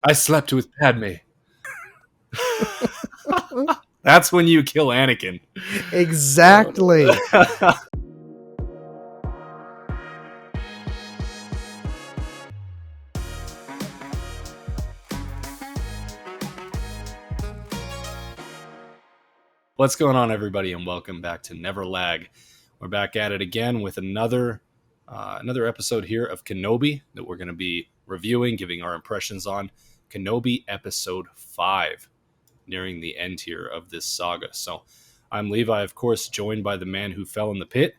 I slept with Padme. That's when you kill Anakin. Exactly. What's going on, everybody, and welcome back to Never Lag. We're back at it again with another episode here of Kenobi that we're going to be reviewing, giving our impressions on. Kenobi Episode 5, nearing the end here of this saga. So I'm Levi, of course, joined by the man who fell in the pit,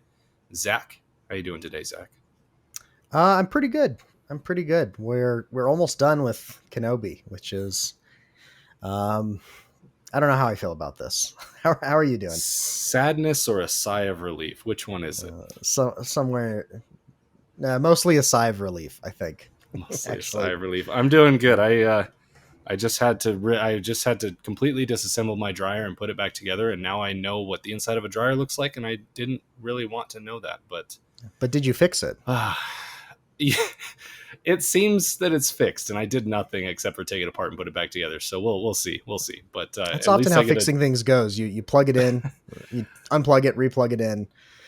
Zach. How you doing today, Zach? I'm pretty good. We're almost done with Kenobi, which is, I don't know how I feel about this. How are you doing? Sadness or a sigh of relief? Which one is it? Mostly a sigh of relief, I think. Mostly a sigh of relief. I'm doing good. I just had to completely disassemble my dryer and put it back together, and now I know what the inside of a dryer looks like, and I didn't really want to know that, but did you fix it? It seems that it's fixed, and I did nothing except for take it apart and put it back together. So we'll see. But that's often how fixing things goes. You plug it in, you unplug it, replug it in.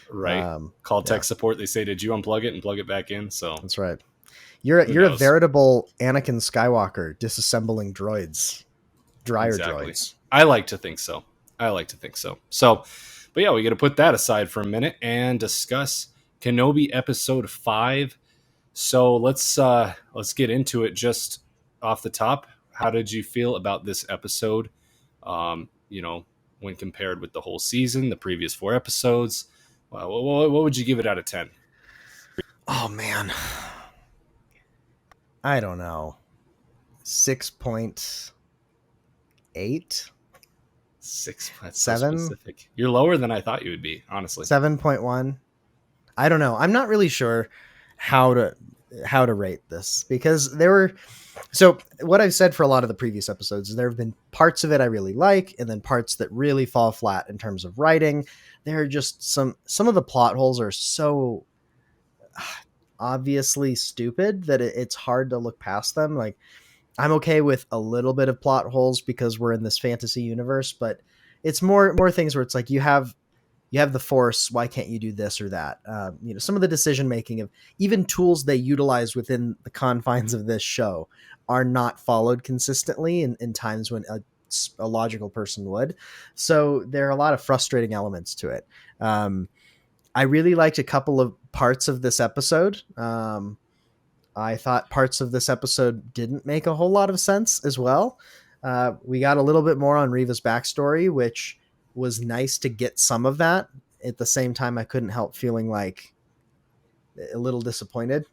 Right. Call tech support. They say, "Did you unplug it and plug it back in?" So that's right. You're a veritable Anakin Skywalker disassembling droids, dryer droids. I like to think so. So, but yeah, we got to put that aside for a minute and discuss Kenobi Episode 5. So let's get into it just off the top. How did you feel about this episode? When compared with the whole season, the previous 4 episodes, what would you give it out of 10? Oh man, I don't know. 6.8. 7. You're lower than I thought you would be, honestly. 7.1. I don't know. I'm not really sure how to rate this, because so what I've said for a lot of the previous episodes, there have been parts of it I really like, and then parts that really fall flat in terms of writing. There are just some of the plot holes are so obviously stupid that it's hard to look past them. Like, I'm okay with a little bit of plot holes because we're in this fantasy universe, but it's more things where it's like you have the Force. Why can't you do this or that? Some of the decision making of even tools they utilize within the confines of this show are not followed consistently in times when a logical person would. So there are a lot of frustrating elements to it. I really liked a couple of parts of this episode. I thought parts of this episode didn't make a whole lot of sense as well. We got a little bit more on Riva'S backstory, which was nice to get some of that. At the same time, I couldn't help feeling like a little disappointed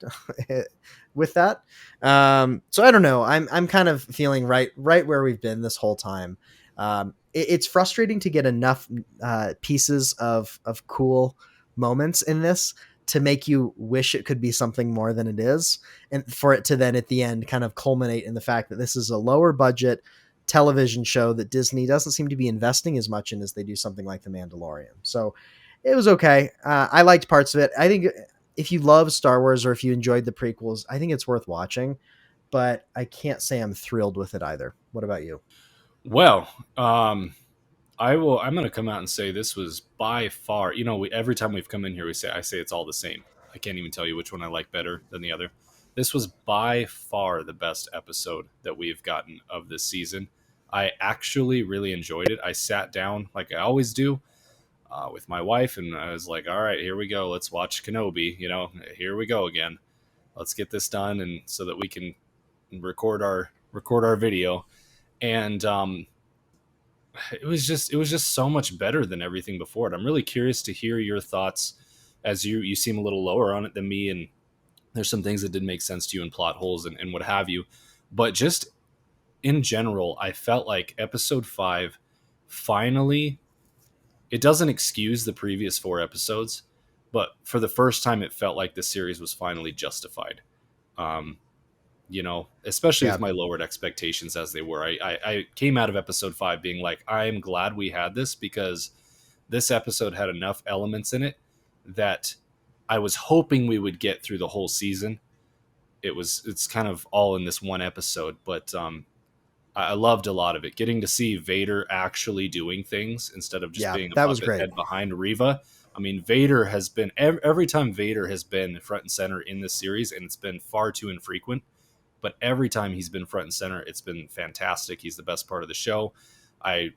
with that. So I don't know. I'm kind of feeling right where we've been this whole time. It's frustrating to get enough pieces of cool moments in this to make you wish it could be something more than it is, and for it to then at the end kind of culminate in the fact that this is a lower budget television show that Disney doesn't seem to be investing as much in as they do something like The Mandalorian. So it was okay. I liked parts of it. I think if you love Star Wars or if you enjoyed the prequels, I think it's worth watching, but I can't say I'm thrilled with it either. What about you? Well, I'm going to come out and say this was by far, every time we've come in here, I say it's all the same. I can't even tell you which one I like better than the other. This was by far the best episode that we've gotten of this season. I actually really enjoyed it. I sat down like I always do with my wife, and I was like, all right, here we go. Let's watch Kenobi. Here we go again. Let's get this done, and so that we can record our video. And it was just so much better than everything before it. I'm really curious to hear your thoughts, as you seem a little lower on it than me, and there's some things that didn't make sense to you in plot holes and what have you. But just in general, I felt like episode 5 finally, it doesn't excuse the previous 4 episodes, but for the first time, it felt like the series was finally justified. Especially with my lowered expectations as they were. I came out of episode 5 being like, I'm glad we had this, because this episode had enough elements in it that I was hoping we would get through the whole season, it's kind of all in this one episode, but I loved a lot of it. Getting to see Vader actually doing things instead of just Yeah, being a that was puppet great. head behind Riva. I mean, Vader has been every time Vader has been front and center in this series, and it's been far too infrequent. But every time he's been front and center, it's been fantastic. He's the best part of the show. I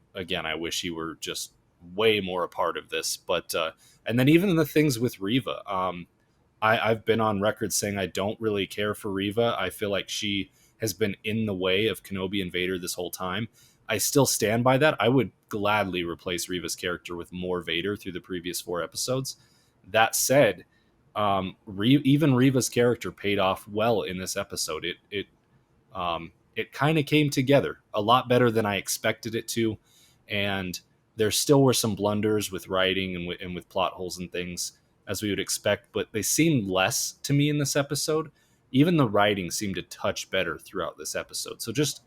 wish he were just way more a part of this. But and then even the things with Riva, I've been on record saying I don't really care for Riva. I feel like she has been in the way of Kenobi and Vader this whole time. I still stand by that. I would gladly replace Riva's character with more Vader through the previous 4 episodes. That said, even Riva's character paid off well in this episode. It kind of came together a lot better than I expected it to, and there still were some blunders with writing and with plot holes and things as we would expect, but they seemed less to me in this episode. Even the writing seemed to touch better throughout this episode. So just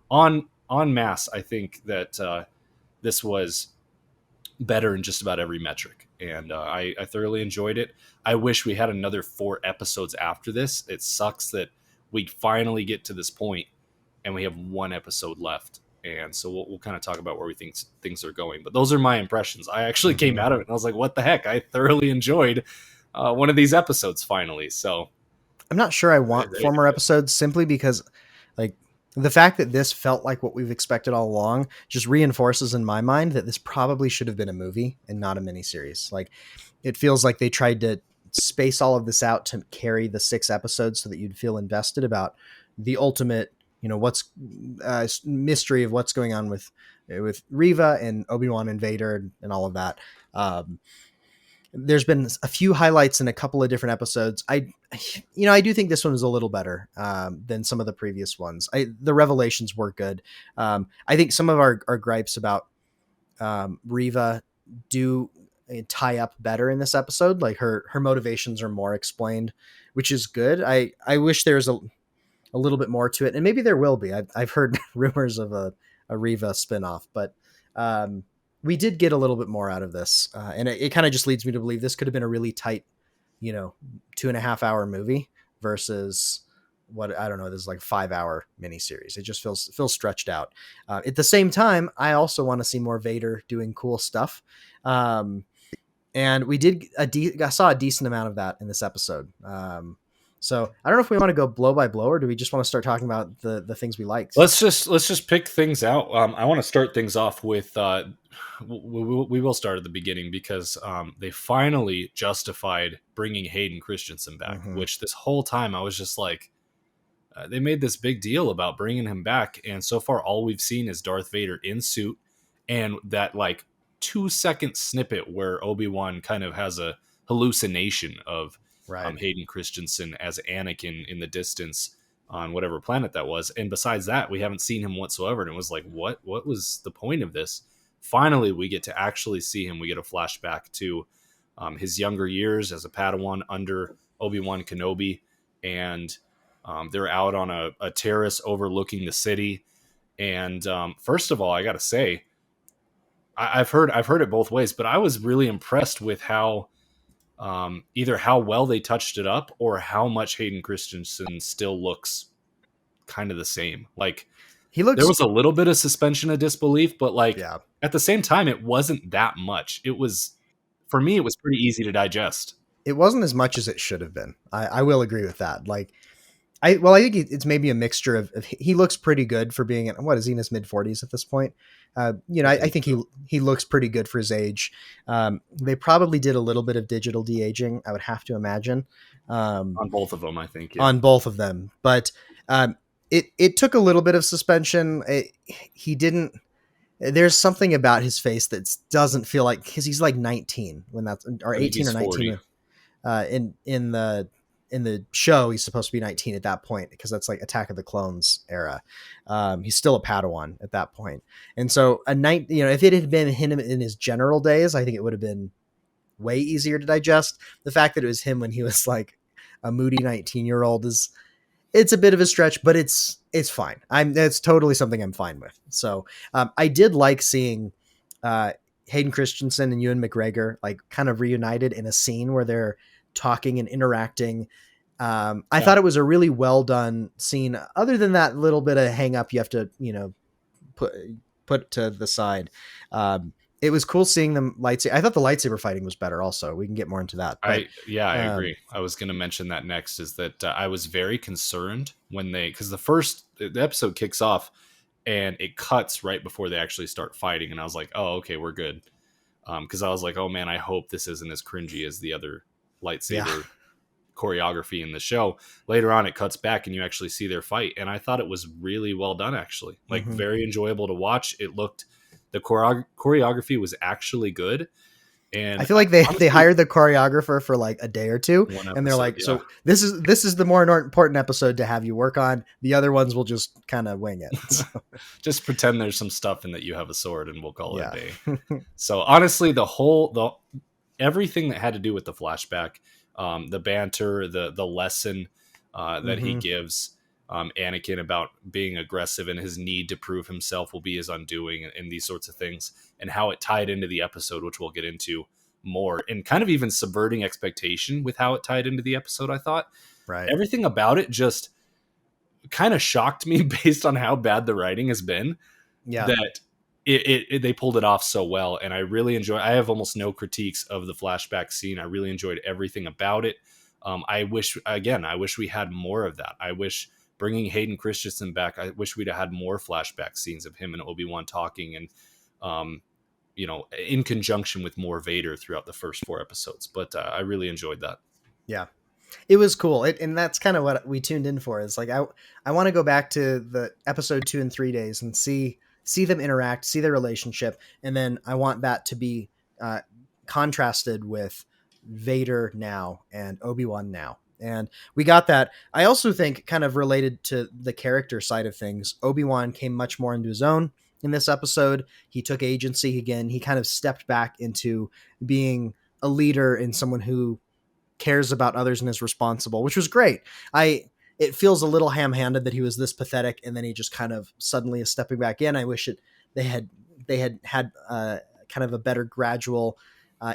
on mass, I think that this was better in just about every metric, and I thoroughly enjoyed it. I wish we had another 4 episodes after this. It sucks that we finally get to this point and we have 1 episode left, and so we'll kind of talk about where we think things are going. But those are my impressions. I actually came Mm-hmm. out of it and I was like, what the heck, I thoroughly enjoyed one of these episodes finally. So I'm not sure I want 4 more episodes, simply because, like, the fact that this felt like what we've expected all along just reinforces in my mind that this probably should have been a movie and not a miniseries. Like, it feels like they tried to space all of this out to carry the 6 episodes so that you'd feel invested about the ultimate, what's mystery of what's going on with Riva and Obi-Wan and Vader and all of that. There's been a few highlights in a couple of different episodes. I do think this one was a little better than some of the previous ones. The revelations were good. I think some of our gripes about Riva do tie up better in this episode. Like her motivations are more explained, which is good. I wish there was a little bit more to it, and maybe there will be. I've heard rumors of a Riva spinoff, but we did get a little bit more out of this, and it kind of just leads me to believe this could have been a really tight, 2.5 hour movie versus what I don't know. This is like 5 hour miniseries. It just feels stretched out. At the same time, I also want to see more Vader doing cool stuff. And we did I saw a decent amount of that in this episode. So I don't know if we want to go blow by blow, or do we just want to start talking about the things we liked? let's just pick things out. I want to start things off with we will start at the beginning because they finally justified bringing Hayden Christensen back, Mm-hmm. which this whole time I was just like, they made this big deal about bringing him back, and so far all we've seen is Darth Vader in suit and that like 2 second snippet where Obi-Wan kind of has a hallucination of Right. Hayden Christensen as Anakin in the distance on whatever planet that was. And besides that, we haven't seen him whatsoever. And it was like, what was the point of this? Finally, we get to actually see him. We get a flashback to his younger years as a Padawan under Obi-Wan Kenobi. And they're out on a terrace overlooking the city. And first of all, I got to say, I've heard it both ways, but I was really impressed with how either how well they touched it up or how much Hayden Christensen still looks kind of the same. Like He there looks, was a little bit of suspension of disbelief, but like yeah. at the same time, it wasn't that much. It was, for me, it was pretty easy to digest. It wasn't as much as it should have been. I will agree with that. Like, I think it's maybe a mixture of he looks pretty good for being what is he in his mid 40s at this point. I think he looks pretty good for his age. They probably did a little bit of digital de-aging, I would have to imagine, On both of them, I think. Yeah. on both of them. But it took a little bit of suspension. He didn't. There's something about his face that doesn't feel like, because he's like 19 when that's, or I think 18 or he's 19 in the show. He's supposed to be 19 at that point because that's like Attack of the Clones era. He's still a Padawan at that point. And so if it had been him in his general days, I think it would have been way easier to digest. The fact that it was him when he was like a moody 19-year-old it's a bit of a stretch, but it's fine. That's totally something I'm fine with. So I did like seeing Hayden Christensen and Ewan McGregor like kind of reunited in a scene where they're talking and interacting. I Yeah. thought it was a really well done scene. Other than that little bit of hang up, you have to put to the side. It was cool seeing them lightsaber. I thought the lightsaber fighting was better. Also, we can get more into that, but I um, agree. I was going to mention that next is that I was very concerned when because the episode kicks off and it cuts right before they actually start fighting, and I was like, oh, okay, we're good. Because I was like, oh man, I hope this isn't as cringy as the other yeah. lightsaber choreography in the show. Later on, it cuts back and you actually see their fight, and I thought it was really well done. Actually, like hmm very enjoyable to watch. It looked the choreography was actually good, I and feel like they honestly, hired the choreographer for like a day or two, one and they're episode, like, yeah. "So this is the more important episode to have you work on. The other ones will just kind of wing it." So, Just pretend there's some stuff and that you have a sword, and we'll call it a yeah. day. So honestly, the everything that had to do with the flashback, the banter, the lesson that he hmm gives Anakin about being aggressive and his need to prove himself will be his undoing, and these sorts of things, and how it tied into the episode, which we'll get into more, and kind of even subverting expectation with how it tied into the episode. I thought Right. everything about it just kind of shocked me based on how bad the writing has been Yeah. that they pulled it off so well, and I really enjoy. I have almost no critiques of the flashback scene. I really enjoyed everything about it. I wish we had more of that. I wish bringing Hayden Christensen back. I wish we'd have had more flashback scenes of him and Obi-Wan talking, and um, in conjunction with more Vader throughout the first 4 episodes. But I really enjoyed that. Yeah. It was cool. And that's kind of what we tuned in for. Is like I want to go back to the episode 2 and 3 days and see them interact, see their relationship, and then I want that to be uh, contrasted with Vader now and Obi-Wan now. And we got that. I also think, kind of related to the character side of things, Obi-Wan came much more into his own in this episode. He took agency again. He kind of stepped back into being a leader and someone who cares about others and is responsible, which was great. It feels a little ham-handed that he was this pathetic and then he just kind of suddenly is stepping back in. I wish they had kind of a better gradual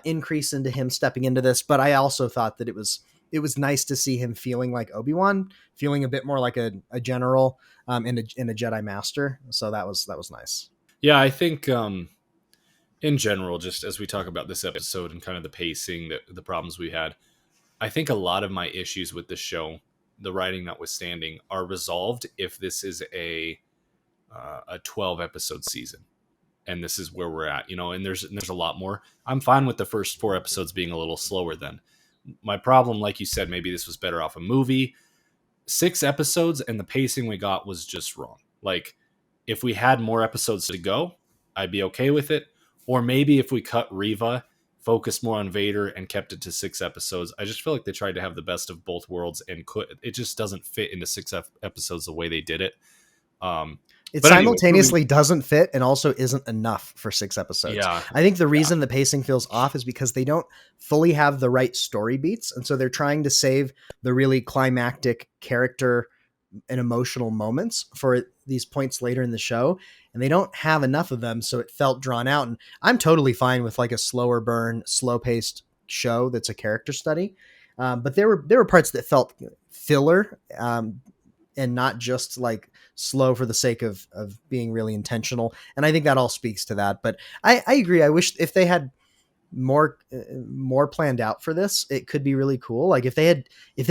increase into him stepping into this, but I also thought that it was nice to see him feeling like Obi-Wan, feeling a bit more like a general and a Jedi master. So that was nice. Yeah, I think in general, just as we talk about this episode and kind of the pacing, the problems we had, I think a lot of my issues with the show, the writing notwithstanding, are resolved if this is a 12 episode season, and this is where we're at, and there's a lot more. I'm fine with the first 4 episodes being a little slower. Then my problem, like you said, maybe this was better off a movie. 6 episodes and the pacing we got was just wrong. Like if we had more episodes to go, I'd be okay with it. Or maybe if we cut Riva, focused more on Vader, and kept it to 6 episodes. I just feel like they tried to have the best of both worlds, and it just doesn't fit into 6 episodes the way they did it. Um, It but anyway, simultaneously doesn't fit and also isn't enough for 6 episodes. yeah, I think the yeah, reason the pacing feels off is because they don't fully have the right story beats. And so they're trying to save the really climactic character and emotional moments for these points later in the show. And they don't have enough of them. So it felt drawn out. And I'm totally fine with like a slower burn, slow paced show that's a character study. But there were parts that felt filler, and not just like slow for the sake of being really intentional. And I think that all speaks to that. But I agree. I wish if they had more planned out for this, it could be really cool. Like if they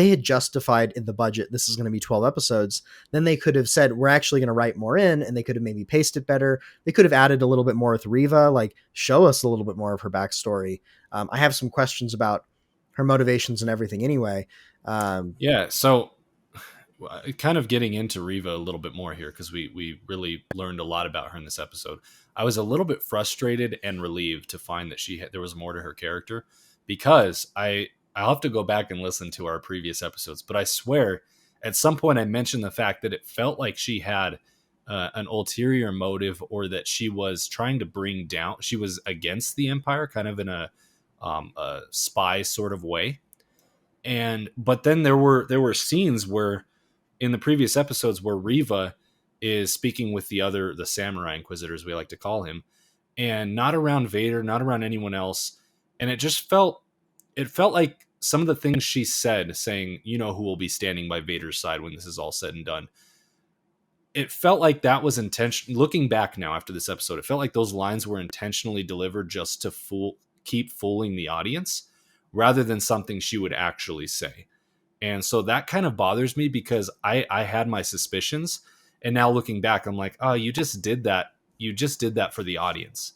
had justified in the budget this is going to be 12 episodes, then they could have said we're actually going to write more in, and they could have maybe paced it better. They could have added a little bit more with Riva, like show us a little bit more of her backstory. I have some questions about her motivations and everything anyway. yeah. So kind of getting into Riva a little bit more here, because we really learned a lot about her in this episode. I was a little bit frustrated and relieved to find that there was more to her character, because I'll have to go back and listen to our previous episodes, but I swear at some point I mentioned the fact that it felt like she had an ulterior motive, or that she was trying to bring down, she was against the Empire, kind of in a spy sort of way. But then there were scenes where in the previous episodes where Riva is speaking with the samurai inquisitors, we like to call him, and not around Vader, not around anyone else. And it felt like some of the things she said, saying, you know, who will be standing by Vader's side when this is all said and done. It felt like that was intention. Looking back now after this episode, it felt like those lines were intentionally delivered just to keep fooling the audience, rather than something she would actually say. And so that kind of bothers me, because I had my suspicions, and now looking back, I'm like, oh, you just did that. You just did that for the audience.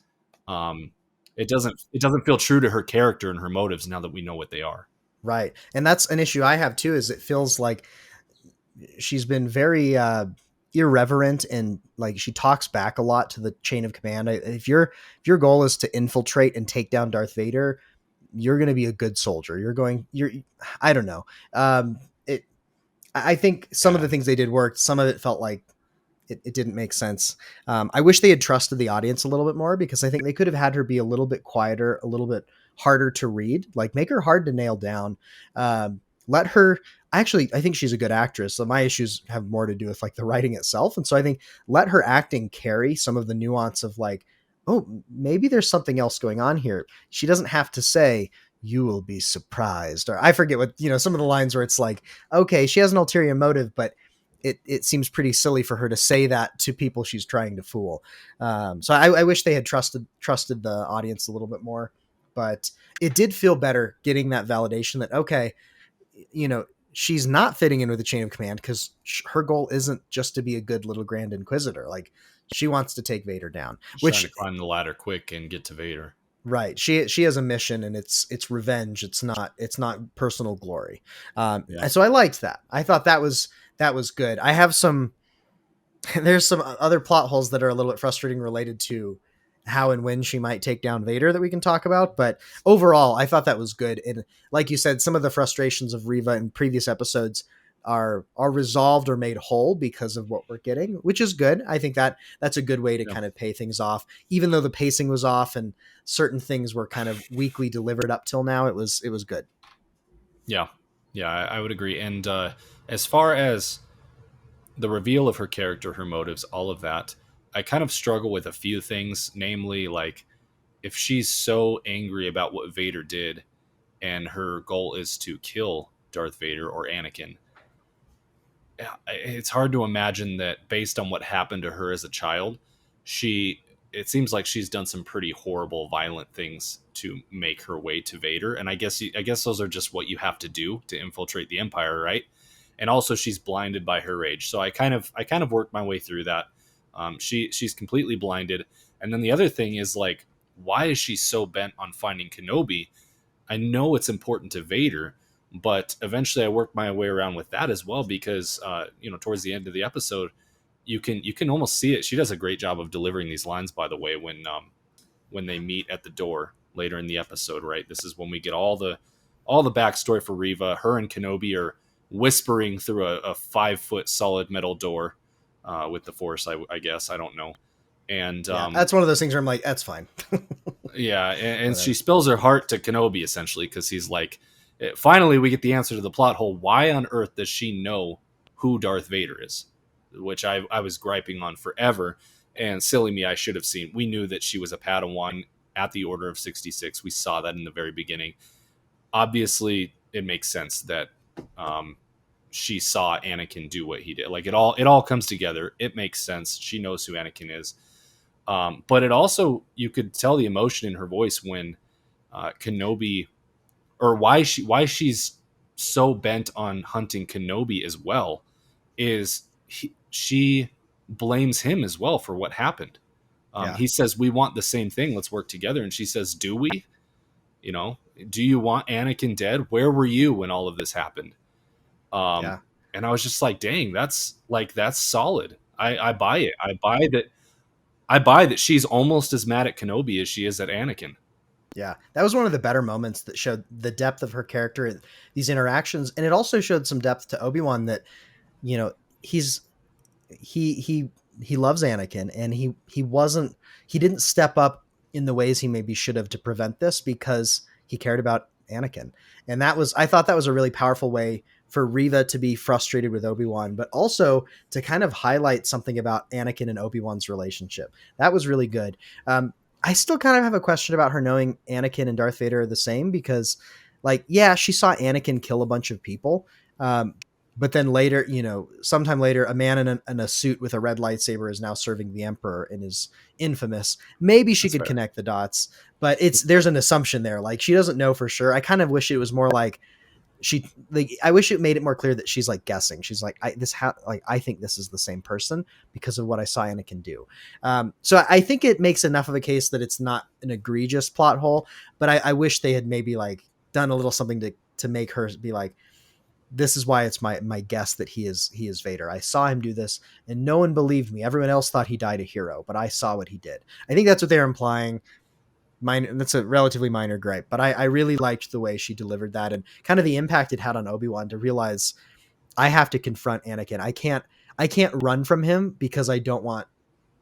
Um, it doesn't feel true to her character and her motives now that we know what they are. Right. And that's an issue I have too, is it feels like she's been very irreverent, and like she talks back a lot to the chain of command. If your goal is to infiltrate and take down Darth Vader, you're going to be a good soldier. You're I don't know. It I think some of Yeah, the things they did worked. Some of it felt like it didn't make sense. I wish they had trusted the audience a little bit more, because I think they could have had her be a little bit quieter, a little bit harder to read, like make her hard to nail down. Let her, I think she's a good actress. So my issues have more to do with like the writing itself. And so I think let her acting carry some of the nuance of like, oh, maybe there's something else going on here. She doesn't have to say, you will be surprised. Or I forget what, some of the lines where it's like, okay, she has an ulterior motive, but it seems pretty silly for her to say that to people she's trying to fool. So I wish they had trusted the audience a little bit more, but it did feel better getting that validation that, okay, she's not fitting in with the chain of command, because her goal isn't just to be a good little Grand Inquisitor. Like, she wants to take Vader down, she's trying which, to climb the ladder quick and get to Vader. right. She has a mission, and it's revenge. It's not personal glory. Yeah, And so I liked that. I thought that was good. I have there's some other plot holes that are a little bit frustrating related to how and when she might take down Vader that we can talk about. But overall, I thought that was good. And like you said, some of the frustrations of Riva in previous episodes are resolved or made whole because of what we're getting, which is good. I think that's a good way to yeah, kind of pay things off, even though the pacing was off and certain things were kind of weakly delivered up till now. It was good. yeah, yeah. I would agree. And as far as the reveal of her character, her motives, all of that, I kind of struggle with a few things, namely, like, if she's so angry about what Vader did and her goal is to kill Darth Vader or Anakin, it's hard to imagine that based on what happened to her as a child, she it seems like she's done some pretty horrible, violent things to make her way to Vader. And I guess those are just what you have to do to infiltrate the Empire, right? And also, she's blinded by her rage. So I kind of worked my way through that. She's completely blinded. And then the other thing is, like, why is she so bent on finding Kenobi? I know it's important to Vader, but eventually I worked my way around with that as well, because towards the end of the episode, you can almost see it. She does a great job of delivering these lines, by the way, when they meet at the door later in the episode. Right, this is when we get all the backstory for Riva. Her and Kenobi are whispering through a 5 foot solid metal door with the Force. I guess, I don't know. And Yeah, that's one of those things where I'm like, that's fine. yeah, and she Whatever. spills her heart to Kenobi, essentially, because he's like, finally we get the answer to the plot hole. Why on earth does she know who Darth Vader is? Which I was griping on forever. And silly me, I should have seen. We knew that she was a Padawan at the Order of 66. We saw that in the very beginning. Obviously, it makes sense that she saw Anakin do what he did. Like, it all comes together. It makes sense. She knows who Anakin is. But it also, you could tell the emotion in her voice when Kenobi, or why she's so bent on hunting Kenobi as well, is she blames him as well for what happened. Yeah. He says, we want the same thing, let's work together. And she says, do we? You know, do you want Anakin dead? Where were you when all of this happened? Um, Yeah. and I was just like, dang, that's solid. I buy it. I buy that she's almost as mad at Kenobi as she is at Anakin. Yeah, that was one of the better moments that showed the depth of her character in these interactions, and it also showed some depth to Obi-Wan that you know he's he loves Anakin, and he didn't step up in the ways he maybe should have to prevent this because he cared about Anakin, and I thought that was a really powerful way for Riva to be frustrated with Obi-Wan, but also to kind of highlight something about Anakin and Obi-Wan's relationship. That was really good. I still kind of have a question about her knowing Anakin and Darth Vader are the same, because like, yeah, she saw Anakin kill a bunch of people. Um, but then later, sometime later, a man in a suit with a red lightsaber is now serving the Emperor and is infamous. Maybe she That's could fair. connect the dots, but That's there's fair. an assumption there. Like, she doesn't know for sure. I kind of wish it was more like I wish it made it more clear that she's like guessing. She's like, I think this is the same person because of what I saw Anakin do. So I think it makes enough of a case that it's not an egregious plot hole, but I wish they had maybe like done a little something to make her be like, this is why it's my guess that he is Vader. I saw him do this and no one believed me. Everyone else thought he died a hero, but I saw what he did. I think that's what they're implying. That's a relatively minor gripe, but I really liked the way she delivered that and kind of the impact it had on Obi-Wan to realize I have to confront Anakin. I can't run from him because I don't want,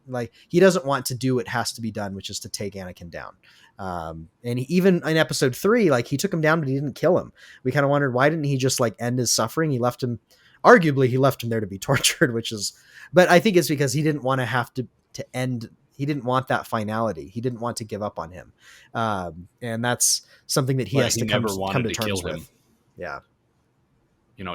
like, he doesn't want to do what has to be done, which is to take Anakin down. And even in episode 3, like, he took him down, but he didn't kill him. We kind of wondered, why didn't he just like end his suffering? Arguably he left him there to be tortured, but I think it's because he didn't want to have to end. He didn't want that finality. He didn't want to give up on him. And that's something that he But has he to come never wanted to to kill terms him. with. Yeah.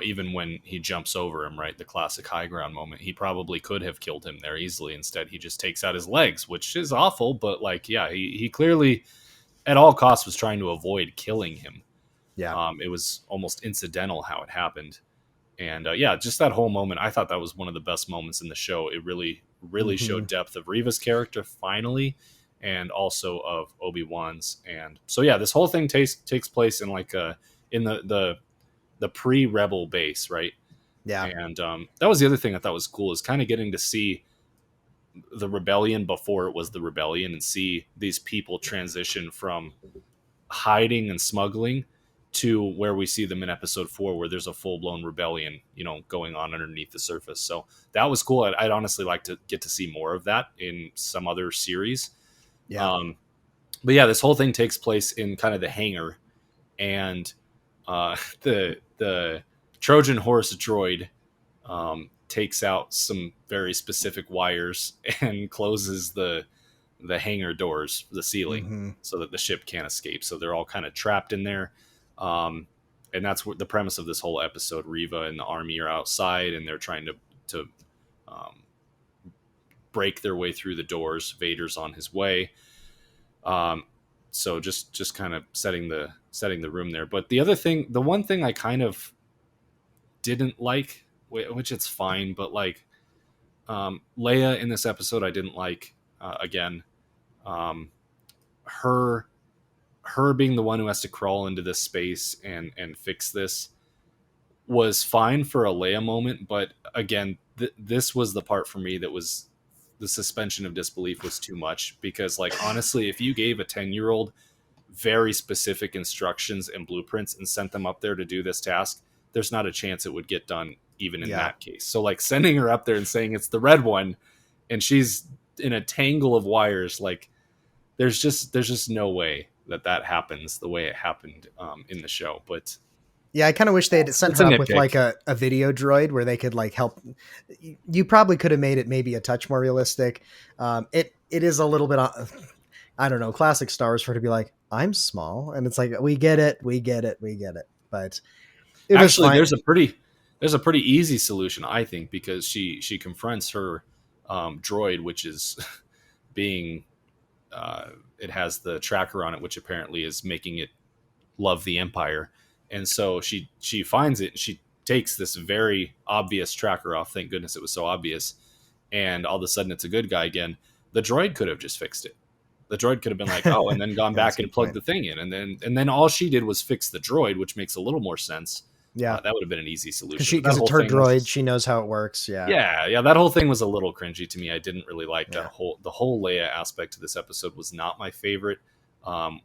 Even when he jumps over him, right, the classic high ground moment, he probably could have killed him there easily. Instead, he just takes out his legs, which is awful. But like, yeah, he clearly at all costs was trying to avoid killing him. Yeah. It was almost incidental how it happened. And yeah, just that whole moment, I thought that was one of the best moments in the show. It really, really Mm-hmm. showed depth of Riva's character finally, and also of Obi-Wan's. And so yeah, this whole thing takes place in like in the pre-Rebel base, right? Yeah. And that was the other thing I thought was cool, is kind of getting to see the rebellion before it was the rebellion, and see these people transition from hiding and smuggling to where we see them in episode 4, where there's a full-blown rebellion, going on underneath the surface. So that was cool. I'd honestly like to get to see more of that in some other series. Yeah. um, but yeah, this whole thing takes place in kind of the hangar, and the Trojan horse droid takes out some very specific wires and closes the hangar doors, the ceiling, Mm-hmm. so that the ship can't escape. So they're all kind of trapped in there. Um, and that's what the premise of this whole episode. Riva and the army are outside, and they're trying to um, break their way through the doors. Vader's on his way. Um, so just kind of setting the room there. But the one thing I kind of didn't like, which it's fine, but like Leia in this episode, I didn't like. Again, um, her being the one who has to crawl into this space and fix this was fine for a Leia moment, but again, this was the part for me that was the suspension of disbelief was too much. Because like, honestly, if you gave a 10-year-old very specific instructions and blueprints and sent them up there to do this task, there's not a chance it would get done even in Yeah. that case. So like, sending her up there and saying it's the red one and she's in a tangle of wires, like, there's just no way that happens the way it happened in the show. But Yeah, I kind of wish they had sent it's a her up with like nitpick. a video droid where they could like help. You probably could have made it maybe a touch more realistic. It is a little bit, I don't know, classic Star Wars for her to be like, I'm small, and it's like, we get it, we get it, we get it. But it was Actually, fine. there's a pretty easy solution, I think, because she confronts her droid, which is being it has the tracker on it, which apparently is making it love the Empire. And so she finds it, and she takes this very obvious tracker off. Thank goodness it was so obvious. And all of a sudden it's a good guy again. The droid could have just fixed it. The droid could have been like, oh, and then gone Yeah, that's back a and good plugged point. the thing in, and then all she did was fix the droid, which makes a little more sense. Yeah, That would have been an easy because solution. she But that because it's whole her thing was droid, just, she knows how it works. Yeah, yeah, that whole thing was a little cringy to me. I didn't really like yeah, the whole Leia aspect to this episode was not my favorite,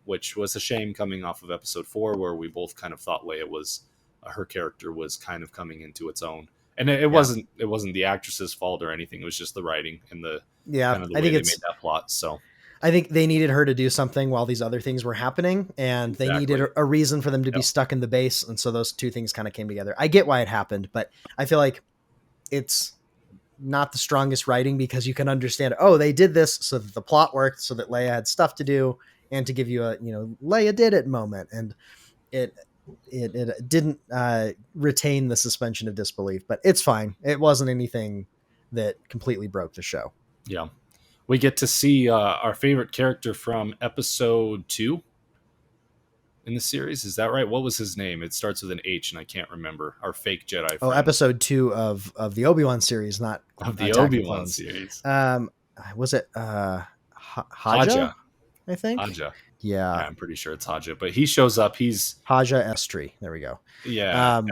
which was a shame coming off of episode 4, where we both kind of thought Leia was her character was kind of coming into its own. And it yeah, wasn't the actress's fault or anything. It was just the writing and the yeah. kind of the I way think they it's made that plot. So I think they needed her to do something while these other things were happening, and they needed exactly, a reason for them to be yep. stuck in the base, and so those two things kind of came together. I get why it happened, but I feel like it's not the strongest writing because you can understand, oh, they did this so that the plot worked, so that Leia had stuff to do, and to give you a Leia did it moment, and it. it didn't retain the suspension of disbelief, but it's fine. It wasn't anything that completely broke the show. Yeah. We get to see our favorite character from episode 2 in the series. Is that right? What was his name? It starts with an H, and I can't remember. Our fake Jedi Oh, friend episode 2 of the Obi-Wan series, not of the Attack of the Obi-Wan Clones. series. Was it Haja. Haja? I think. Haja. Yeah, Yeah, I'm pretty sure it's Haja. But he shows up. He's Haja Estri. There we go. yeah. Um,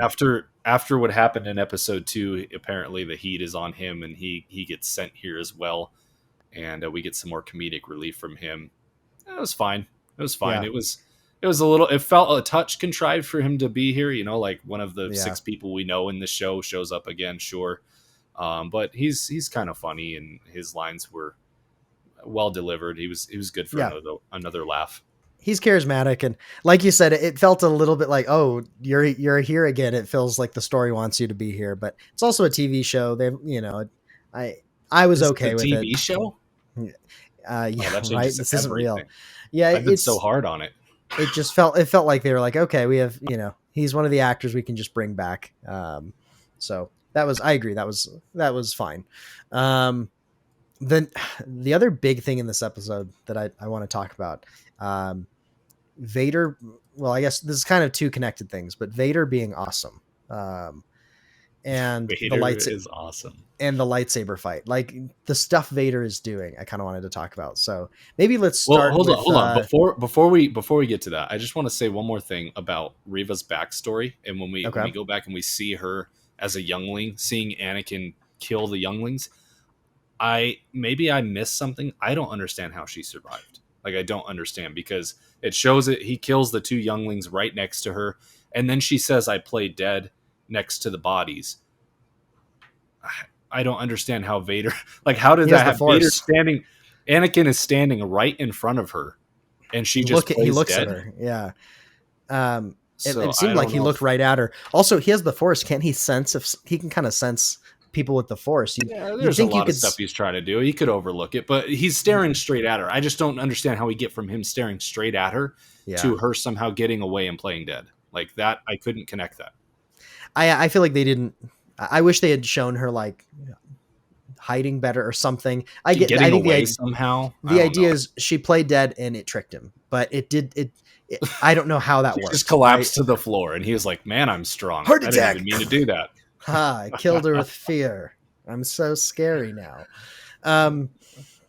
After what happened in episode 2, apparently the heat is on him, and he gets sent here as well. And we get some more comedic relief from him. It was fine. It was fine. yeah, It was a little. It felt a touch contrived for him to be here. You know, like one of the yeah, 6 people we know in the show shows up again. Sure, but he's kind of funny, and his lines were well delivered. He was good for yeah. another laugh. He's charismatic, and like you said, it felt a little bit like, oh, you're here again. It feels like the story wants you to be here, but it's also a TV show. They, I I was Is it okay a with it. TV show? Oh, Yeah, that right. changes This isn't real. everything. Yeah, I've been so hard on it. it felt like they were like, okay, we have, he's one of the actors we can just bring back. So that was, I agree, that was fine. Then the other big thing in this episode that I want to talk about, Vader. Well, I guess this is kind of two connected things, but Vader being awesome, and Vader is awesome. and the lightsaber fight, like the stuff Vader is doing, I kind of wanted to talk about. So maybe let's Well, start with, hold on. Before we get to that, I just want to say one more thing about Riva'S backstory. And when okay. we go back and we see her as a youngling, seeing Anakin kill the younglings, maybe I missed something. I don't understand how she survived. Like, I don't understand, because it shows it. He kills the 2 younglings right next to her, and then she says, "I play dead" next to the bodies. I don't understand how Vader, like, how did that happen? Vader standing, Anakin is standing right in front of her, and she just he looks dead? at her. Yeah. So it seemed like he looked right at her. Also, he has the Force. Can't he sense if he can kind of sense people with the Force? There's a lot of stuff he's trying to do. He could overlook it, but he's staring straight at her. I just don't understand how we get from him staring straight at her to her somehow getting away and playing dead. Like that, I couldn't connect that. I feel like they didn't. I wish they had shown her like hiding better or something. I think away somehow. The idea is she played dead and it tricked him, but it I don't know how that works. Just collapsed to the floor, and he was like, "Man, I'm strong. Heart attack. I didn't even mean to do that." I killed her with fear. I'm so scary now.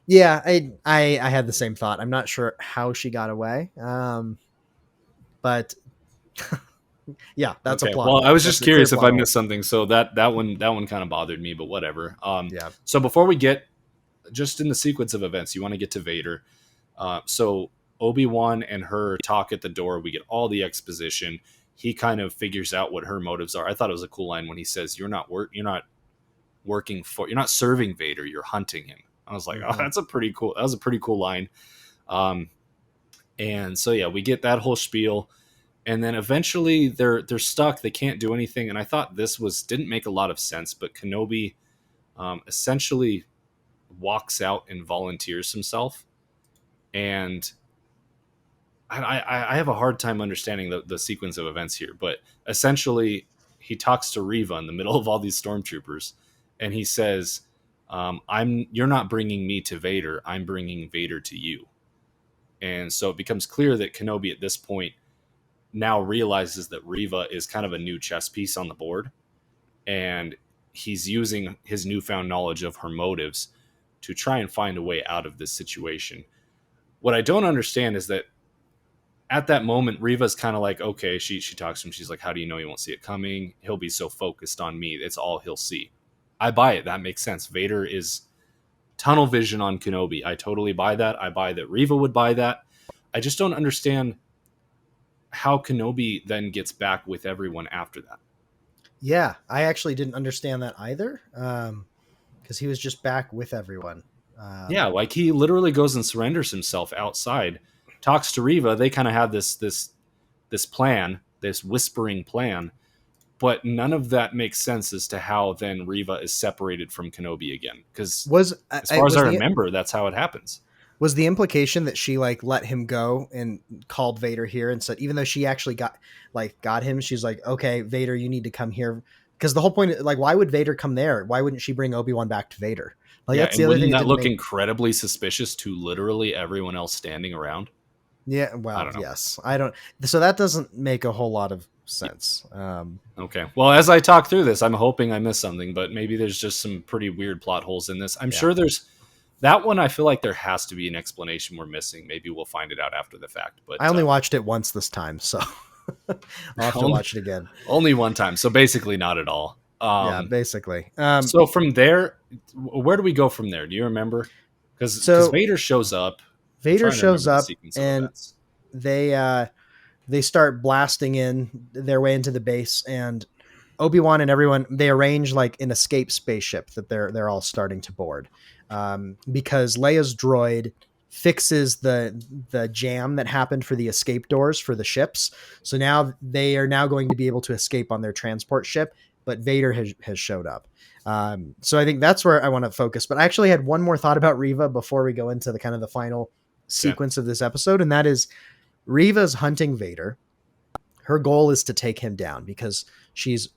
Yeah, I had the same thought. I'm not sure how she got away. But yeah, that's a plot. Well, I was just curious if I missed something. So that one kind of bothered me, but whatever. Yeah. So before we get just in the sequence of events, you want to get to Vader. So Obi-Wan and her talk at the door. We get all the exposition. He kind of figures out what her motives are. I thought it was a cool line when he says, you're not serving Vader, you're hunting him. I was like, oh, that was a pretty cool line. And so, yeah, we get that whole spiel, and then eventually they're stuck. They can't do anything. And I thought this didn't make a lot of sense, but Kenobi essentially walks out and volunteers himself. And I have a hard time understanding the sequence of events here, but essentially he talks to Riva in the middle of all these stormtroopers, and he says, you're not bringing me to Vader, I'm bringing Vader to you. And so it becomes clear that Kenobi at this point now realizes that Riva is kind of a new chess piece on the board, and he's using his newfound knowledge of her motives to try and find a way out of this situation. What I don't understand is that at that moment, Riva's kind of like, okay, she talks to him. She's like, how do you know he won't see it coming? He'll be so focused on me. It's all he'll see. I buy it. That makes sense. Vader is tunnel vision on Kenobi. I totally buy that. I buy that Riva would buy that. I just don't understand how Kenobi then gets back with everyone after that. Yeah, I actually didn't understand that either, because he was just back with everyone. Yeah, like he literally goes and surrenders himself outside, talks to Riva. They kind of have this plan, this whispering plan, but none of that makes sense as to how then Riva is separated from Kenobi again. Because as far as I remember, that's how it happens. Was the implication that she like let him go and called Vader here and said, even though she actually got him, she's like, okay, Vader, you need to come here, because the whole point, like, why would Vader come there? Why wouldn't she bring Obi-Wan back to Vader? Like, Yeah, that's and the other thing wouldn't that that didn't look make. incredibly suspicious to literally everyone else standing around? Yeah, I well, don't know. yes, I don't. So that doesn't make a whole lot of Yeah. sense. Okay. Well, as I talk through this, I'm hoping I missed something, but maybe there's just some pretty weird plot holes in this. I'm Yeah, sure there's that one. I feel like there has to be an explanation we're missing. Maybe we'll find it out after the fact. I But only watched it once this time, so I'll have to only watch it again. only one time, so basically not at all. Yeah, basically. So from there, where do we go from there? Do you remember? Because So Vader shows up. I'm Vader trying to shows remember the up sequence of and events. they start blasting in their way into the base, and Obi-Wan and everyone, they arrange like an escape spaceship that they're all starting to board, because Leia's droid fixes the jam that happened for the escape doors for the ships. So now they are now going to be able to escape on their transport ship, but Vader has showed up. So I think that's where I want to focus. But I actually had one more thought about Riva before we go into the kind of the final Okay. sequence of this episode, and that is Riva's hunting Vader. Her goal is to take him down because she's,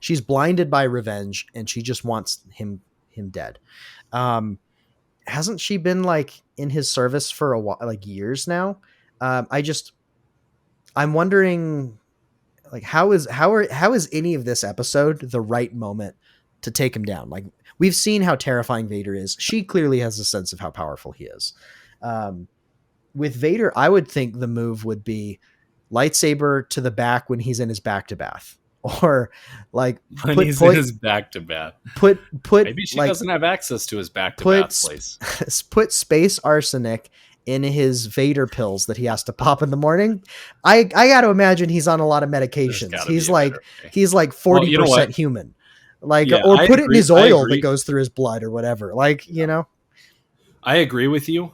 she's blinded by revenge and she just wants him dead. Um, hasn't she been like in his service for a while, like years now? I'm wondering, like, how is any of this episode the right moment to take him down? Like, we've seen how terrifying Vader is. She clearly has a sense of how powerful he is. Um, with Vader, I would think the move would be lightsaber to the back when he's in his back to bath, or like When put he's in put his back to bath. put Maybe she like doesn't have access to his back to put bath place. put space arsenic in his Vader pills that he has to pop in the morning. I got to imagine he's on a lot of There's medications. got to be a better way. He's like Well, you know 40% what? human. Like, Yeah, or I put it in agree. his I oil that agree. goes through his blood or whatever. Like, I agree with you.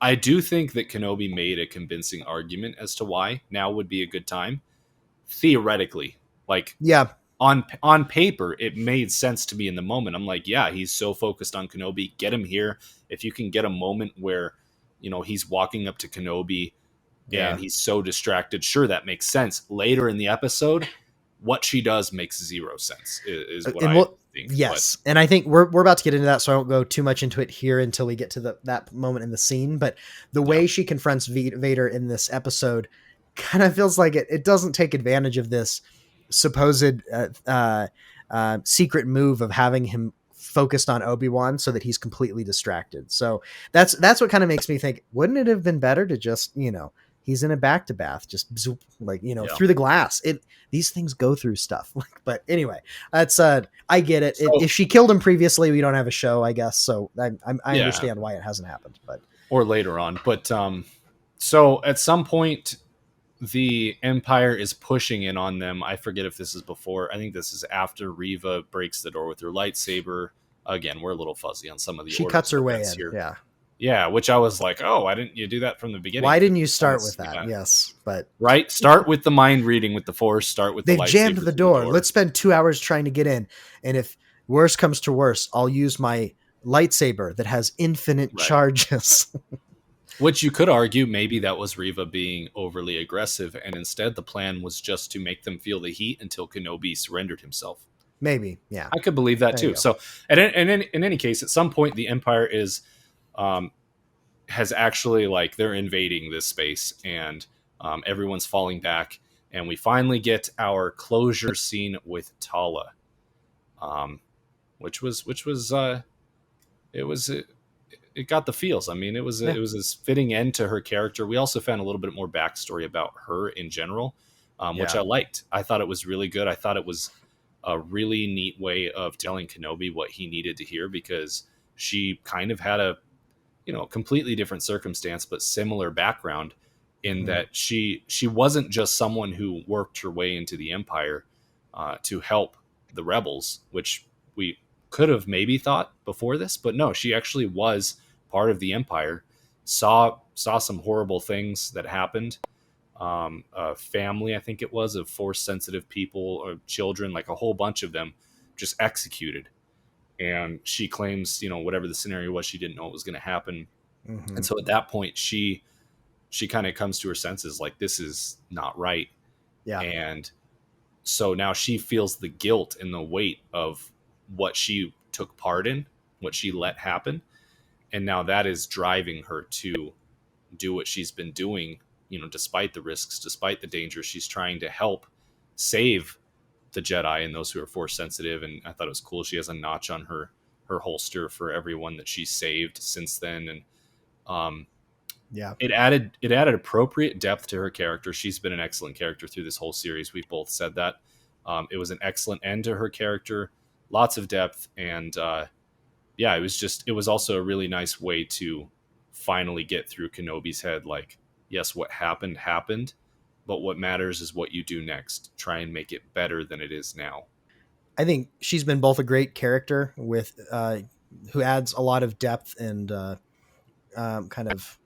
I do think that Kenobi made a convincing argument as to why now would be a good time. Theoretically, like yeah, on paper, it made sense to me in the moment. I'm like, yeah, he's so focused on Kenobi. Get him here. If you can get a moment where, he's walking up to Kenobi yeah. and he's so distracted, sure, that makes sense. Later in the episode, what she does makes zero sense. Is what And I we'll, think. yes, and I think we're about to get into that, so I won't go too much into it here until we get to that moment in the scene. But the But yeah, way she confronts Vader in this episode kind of feels like it doesn't take advantage of this supposed secret move of having him focused on Obi-Wan so that he's completely distracted. So that's what kind of makes me think, wouldn't it have been better to just, he's in a back to bath, just zoop, like, yeah. through the glass. These things go through stuff. But anyway, that's I get it. So If she killed him previously, we don't have a show, I guess. So I yeah, understand why it hasn't happened. But or later on. But so at some point, the Empire is pushing in on them. I forget if this is before. I think this is after Riva breaks the door with her lightsaber. Again, we're a little fuzzy on some of the she order cuts her of way events in. here. Yeah. Yeah, which I was like, oh, why didn't you do that from the beginning? Why 'Cause didn't you start with yeah, that? Yes, but right. Start with the mind reading with the Force. Start with the they've jammed lightsaber the through door. Let's spend 2 hours trying to get in. And if worse comes to worse, I'll use my lightsaber that has infinite Right. charges. Which you could argue maybe that was Riva being overly aggressive, and instead the plan was just to make them feel the heat until Kenobi surrendered himself. Maybe. Yeah. I could believe that There you too. go. So, and in any case, at some point, the Empire um, has actually, like, they're invading this space, and everyone's falling back, and we finally get our closure scene with Tala, um, which was it was it got the feels. I mean, Yeah. it was a fitting end to her character. We also found a little bit more backstory about her in general, which Yeah. I liked. I thought it was really good. I thought it was a really neat way of telling Kenobi what he needed to hear, because she kind of had a completely different circumstance but similar background, in Mhm. that she wasn't just someone who worked her way into the Empire to help the rebels, which we could have maybe thought before this, but no, she actually was part of the Empire, saw some horrible things that happened, a family, I think it was, of force sensitive people or children, like a whole bunch of them just executed. and she claims, whatever the scenario was, she didn't know it was going to happen. And Hmm. so at that point, she kind of comes to her senses, like, this is not right. Yeah. And so now she feels the guilt and the weight of what she took part in, what she let happen. And now that is driving her to do what she's been doing, despite the risks, despite the danger. She's trying to help save the Jedi and those who are force sensitive. And I thought it was cool. She has a notch on her holster for everyone that she's saved since then. And um, Yeah. it added appropriate depth to her character. She's been an excellent character through this whole series. We've both said that. It was an excellent end to her character, lots of depth, and yeah, it was also a really nice way to finally get through Kenobi's head. Like, yes, what happened happened, but what matters is what you do next. Try and make it better than it is now. I think she's been both a great character with who adds a lot of depth and kind of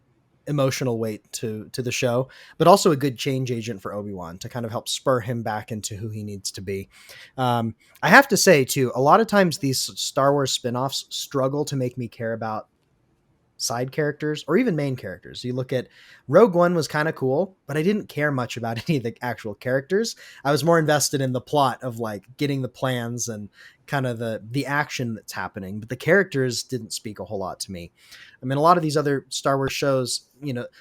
emotional weight to the show, but also a good change agent for Obi-Wan to kind of help spur him back into who he needs to be. I have to say too, a lot of times these Star Wars spin-offs struggle to make me care about side characters or even main characters. You look at Rogue One was kind of cool, but I didn't care much about any of the actual characters. I was more invested in the plot of like getting the plans and kind of the action that's happening, but the characters didn't speak a whole lot to me. I mean, a lot of these other Star Wars shows,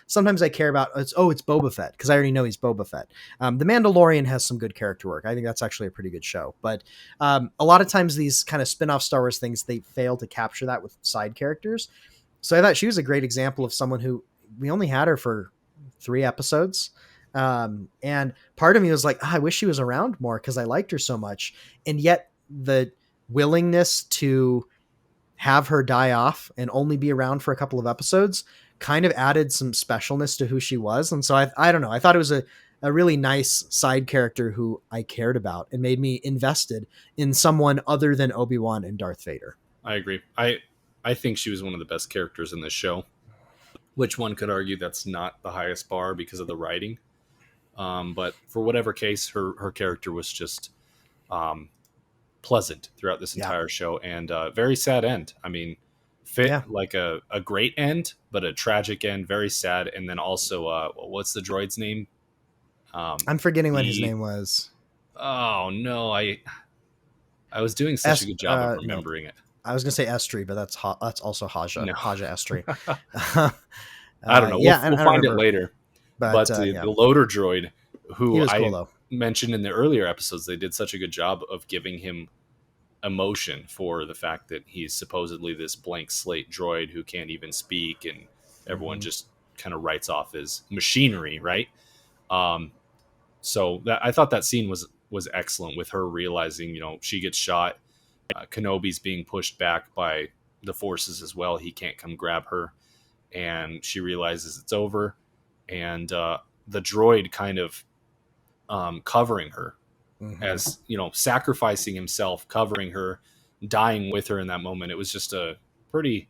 sometimes I care about it's Boba Fett because I already know he's Boba Fett. The Mandalorian has some good character work. I think that's actually a pretty good show, but a lot of times these kind of spin-off Star Wars things, they fail to capture that with side characters. So I thought she was a great example of someone who we only had her for 3 episodes. And part of me was like, I wish she was around more because I liked her so much. And yet the willingness to have her die off and only be around for a couple of episodes kind of added some specialness to who she was. And so I don't know. I thought it was a really nice side character who I cared about and made me invested in someone other than Obi-Wan and Darth Vader. I agree. I think she was one of the best characters in this show, which one could argue that's not the highest bar because of the writing. But for whatever case, her character was just um, pleasant throughout this Yeah. entire show, and very sad end. I mean, Yeah. fit like a great end, but a tragic end, very sad. And then also, what's the droid's name? I'm forgetting what his E. name was. Oh no, I was doing such a Es- good job of no, remembering it. I was gonna say Estri, but that's also No, Haja Estri. I don't know. We'll Yeah, and we'll I don't find it remember, later. but But yeah, the loader droid, he who was cool I though. mentioned in the earlier episodes, they did such a good job of giving him emotion for the fact that he's supposedly this blank slate droid who can't even speak, and everyone Hmm. just kind of writes off as machinery, right? Um, so that I thought that scene was excellent with her realizing, she gets shot. Kenobi's being pushed back by the forces as well. He can't come grab her, and she realizes it's over. And the droid kind of covering her, Hmm. as sacrificing himself, covering her, dying with her in that moment. It was just a pretty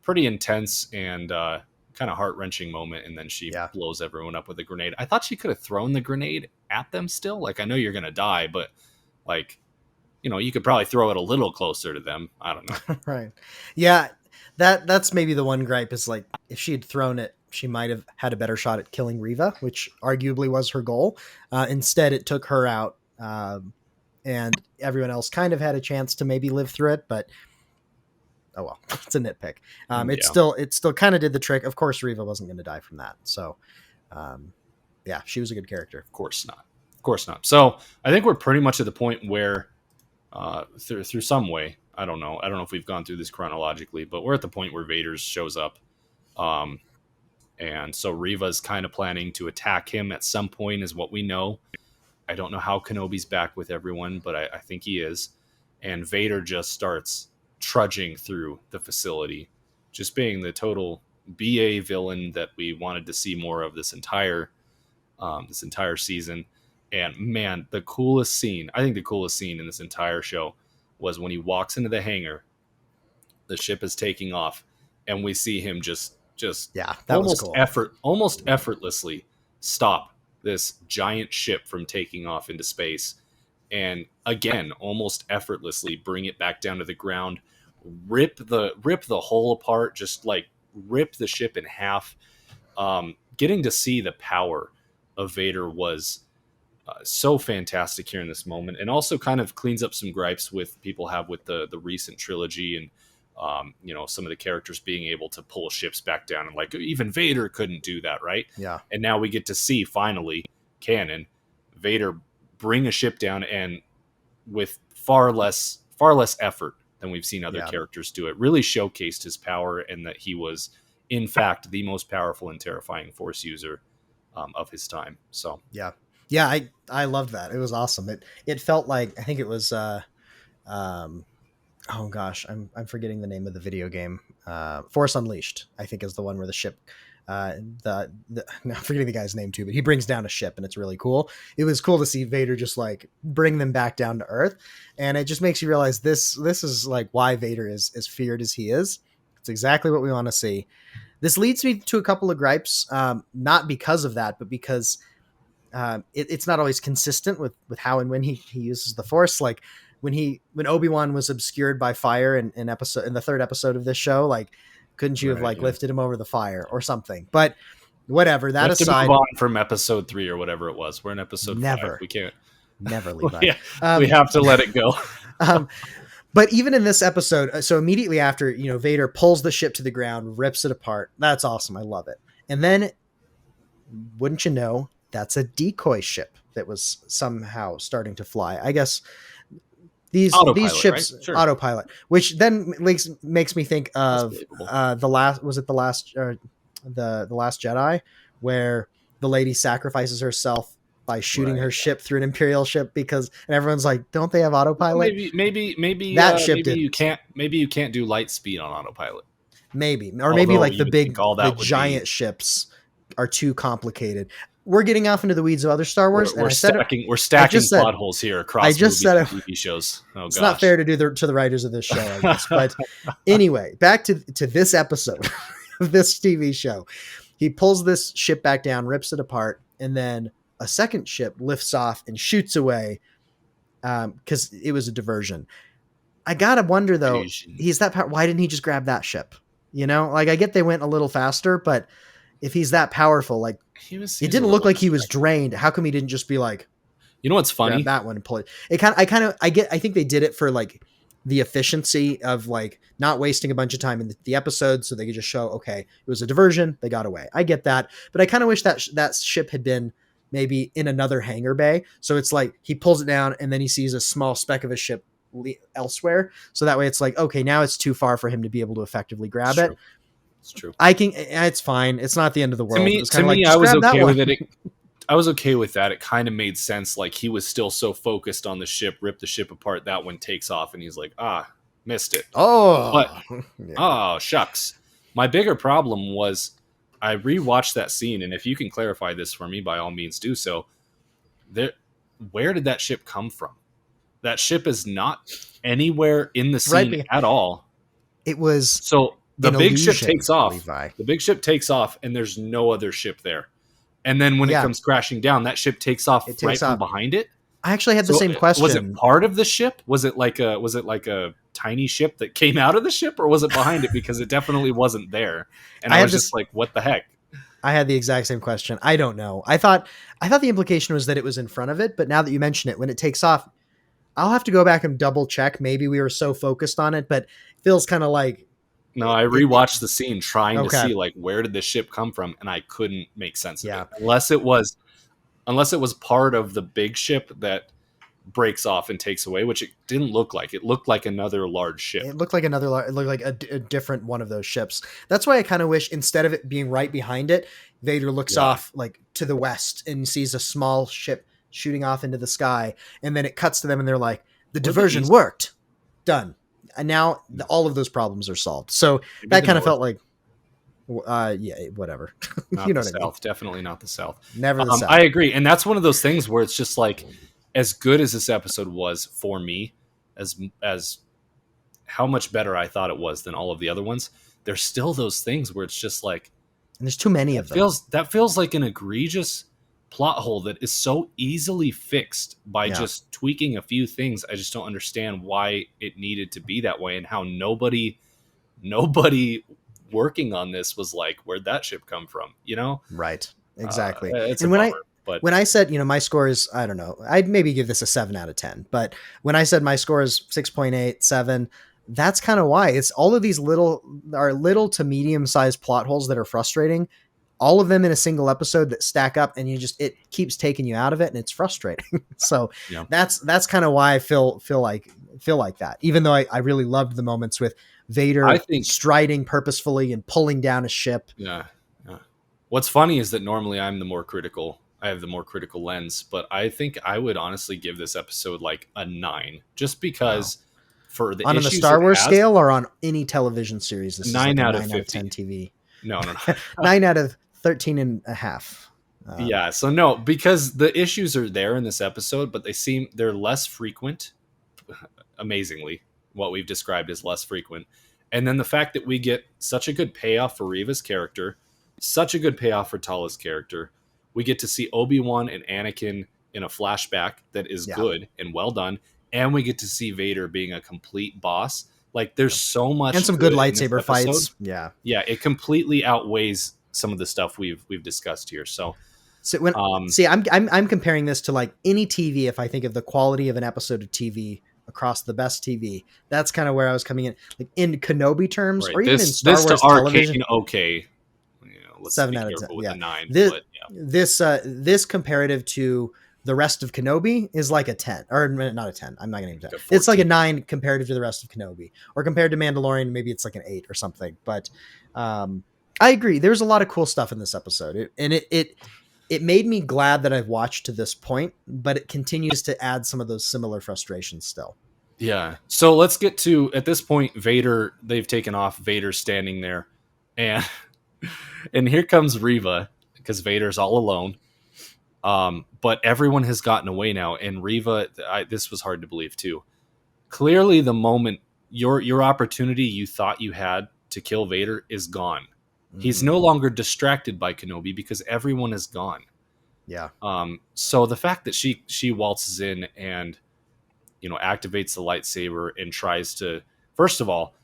pretty intense and kind of heart wrenching moment. And then she Yeah. blows everyone up with a grenade. I thought she could have thrown the grenade at them still. Like, I know you're gonna die, but like, you could probably throw it a little closer to them. I don't know. Right. Yeah, that's maybe the one gripe is like if she had thrown it, she might have had a better shot at killing Riva, which arguably was her goal. Instead, it took her out, and everyone else kind of had a chance to maybe live through it. But oh well, it's a nitpick. Yeah, It still kind of did the trick. Of course, Riva wasn't going to die from that. So, um, yeah, she was a good character. of course not. Of course not. So I think we're pretty much at the point where through some way, I don't know if we've gone through this chronologically, but we're at the point where Vader shows up. Um, and so Riva's kind of planning to attack him at some point, is what we know. I don't know how Kenobi's back with everyone, but I think he is. And Vader just starts trudging through the facility, just being the total BA villain that we wanted to see more of this entire season. And man, I think the coolest scene in this entire show was when he walks into the hangar, the ship is taking off, and we see him just Yeah, that was almost cool. effortlessly stop this giant ship from taking off into space. and again, almost effortlessly bring it back down to the ground, rip the hull apart, just like rip the ship in half. Getting to see the power of Vader was so fantastic here in this moment, and also kind of cleans up some gripes with people have with the recent trilogy, and some of the characters being able to pull ships back down, and like even Vader couldn't do that, right? Yeah. And now we get to see finally canon Vader bring a ship down, and with far less effort than we've seen other Yeah. characters do it. Really showcased his power, and that he was in fact the most powerful and terrifying Force user of his time. So Yeah. Yeah, I loved that. It was awesome. It felt like, I think it was um oh gosh, I'm forgetting the name of the video game. Force Unleashed, I think, is the one where the ship I'm forgetting the guy's name too, but he brings down a ship and it's really cool. It was cool to see Vader just like bring them back down to Earth, and it just makes you realize this is like why Vader is as feared as he is. It's exactly what we want to see. This leads me to a couple of gripes, not because of that, but because it's not always consistent with how and when he uses the Force. Like when Obi-Wan was obscured by fire in the third episode of this show, like couldn't you have right, like yeah. lifted him over the fire or something? But whatever. That We have to aside, move on from episode 3 or whatever it was. We're in episode 5. never, We can't. never Levi. Yeah, we have to let it go. Um, but even in this episode, so immediately after, Vader pulls the ship to the ground, rips it apart. That's awesome. I love it. And then, wouldn't you know, that's a decoy ship that was somehow starting to fly. I guess these Autopilot, ships, right? Sure. autopilot, which then makes me think of the last the last Jedi, where the lady sacrifices herself by shooting her ship through an Imperial ship, and everyone's like, don't they have autopilot? Maybe that ship maybe did. you can't do light speed on autopilot. Maybe like the giant be... ships are too complicated. We're getting off into the weeds of other Star Wars. We're stacking plot holes here across movies and TV shows. Oh, it's not fair to do to the writers of this show, I guess. But anyway, back to this episode of this TV show. He pulls this ship back down, rips it apart, and then a second ship lifts off and shoots away because it was a diversion. I gotta wonder though, he's that why didn't he just grab that ship? Like I get they went a little faster, but if he's that powerful, like it didn't look like he was drained. How come he didn't just be like, what's funny? Grab that one and pull it. I think they did it for like the efficiency of like not wasting a bunch of time in the episode, so they could just show, okay, it was a diversion, they got away. I get that, but I kind of wish that ship had been maybe in another hangar bay. So it's like he pulls it down and then he sees a small speck of a ship elsewhere. So that way it's like, okay, now it's too far for him to be able to effectively grab it. It's true. It's fine. It's not the end of the world. To me, I was okay with it. I was okay with that. It kind of made sense. Like he was still so focused on the ship, ripped the ship apart. That one takes off and he's like, missed it. Shucks. My bigger problem was I rewatched that scene. And if you can clarify this for me, by all means do so. Where did that ship come from? That ship is not anywhere in the scene at all. It was so the big ship takes off. Levi. The big ship takes off, and there's no other ship there. And then when it comes crashing down, that ship takes off from behind it. I actually had the same question. Was it part of the ship? Was it like a tiny ship that came out of the ship, or was it behind it? Because it definitely wasn't there. And I was just like, what the heck? I had the exact same question. I don't know. I thought the implication was that it was in front of it, but now that you mention it, when it takes off, I'll have to go back and double check. Maybe we were so focused on it, but it feels kind of like. No, I rewatched the scene trying to see like where did the ship come from, and I couldn't make sense of it unless it was part of the big ship that breaks off and takes away, which it didn't look like. It looked like another large ship. It looked like it looked like a different one of those ships. That's why I kind of wish instead of it being right behind it, Vader looks off like to the west and sees a small ship shooting off into the sky, and then it cuts to them and they're like, the diversion worked, done, and now all of those problems are solved. So maybe that kind of felt like whatever. Not you know the what South. I mean? Definitely not the South. Never the South. I agree, and that's one of those things where it's just like, as good as this episode was for me, as how much better I thought it was than all of the other ones, there's still those things where it's just like, and there's too many of them. That feels like an egregious plot hole that is so easily fixed by Yeah. just tweaking a few things. I just don't understand why it needed to be that way, and how nobody working on this was like, where'd that ship come from? Right. Exactly. It's a And bummer. But when I said, my score is, I don't know, I'd maybe give this a 7 out of 10. But when I said my score is 6.8, 7, that's kind of why. It's all of these little to medium sized plot holes that are frustrating, all of them in a single episode that stack up, and it keeps taking you out of it, and it's frustrating. So yeah, that's kind of why I feel like that, even though I really loved the moments with I Vader think striding purposefully and pulling down a ship. yeah, yeah. What's funny is that normally I'm the more critical. I have the more critical lens, but I think I would honestly give this episode like a 9, just Wow. because for the On the issues Star it Wars has. scale or on any television series, this is 9 like a out of 9 out of 10 50. TV. No, no, no. 9 out of 13 and a half. Yeah, so no, because the issues are there in this episode, but they're less frequent. Amazingly, what we've described is less frequent. And then the fact that we get such a good payoff for Riva's character, such a good payoff for Tala's character. We get to see Obi-Wan and Anakin in a flashback that is Yeah. good and well done. And we get to see Vader being a complete boss. Like, there's so much And some good in this lightsaber episode. fights. Yeah. Yeah, it completely outweighs some of the stuff we've discussed here. So I'm comparing this to like any TV. If I think of the quality of an episode of TV across the best TV, that's kind of where I was coming in, like in Kenobi terms, right, or even in this Star this Wars to television. arcane, okay. Let's 7 be out of 10. careful with Yeah. the 9. This But yeah. this comparative to the rest of Kenobi is like a 10, or not a 10. I'm not going to Like a 10. It's like a 14. 9 comparative to the rest of Kenobi, or compared to Mandalorian, maybe it's like an 8 or something. But I agree. There's a lot of cool stuff in this episode, it made me glad that I've watched to this point, but it continues to add some of those similar frustrations still. Yeah. So let's get to, at this point, Vader, they've taken off. Vader's standing there. And here comes Riva, because Vader's all alone. But everyone has gotten away now. And Riva, this was hard to believe too. Clearly the moment, your opportunity you thought you had to kill Vader is gone. He's no longer distracted by Kenobi because everyone is gone. Yeah. So the fact that she waltzes in and activates the lightsaber and tries to, first of all,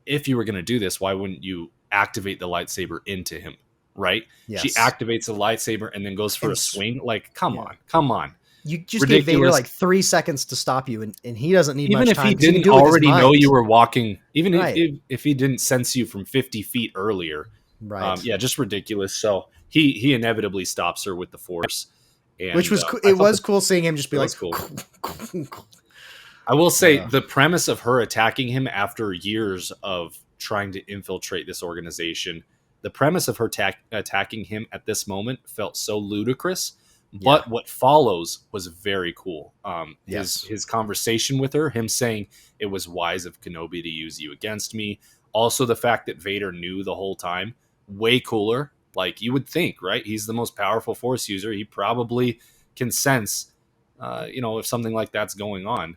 if you were going to do this, why wouldn't you activate the lightsaber into him, right? Yes. She activates the lightsaber and then goes for a swing. Like, come on. You just Ridiculous. gave Vader like 3 seconds to stop you, and he doesn't need Even much if time. he 'cause he can didn't do it with his already know mind. you were walking, even Right. if he didn't sense you from 50 feet earlier, Right. yeah, just ridiculous. So he inevitably stops her with the Force, and, Which was I it thought was cool seeing him just be it like, was cool. I will say Yeah. the premise of her attacking him after years of trying to infiltrate this organization, the premise of her attacking him at this moment felt so ludicrous. But what follows was very cool. His conversation with her, him saying it was wise of Kenobi to use you against me. Also, the fact that Vader knew the whole time, way cooler. Like, you would think, right? He's the most powerful Force user. He probably can sense, if something like that's going on.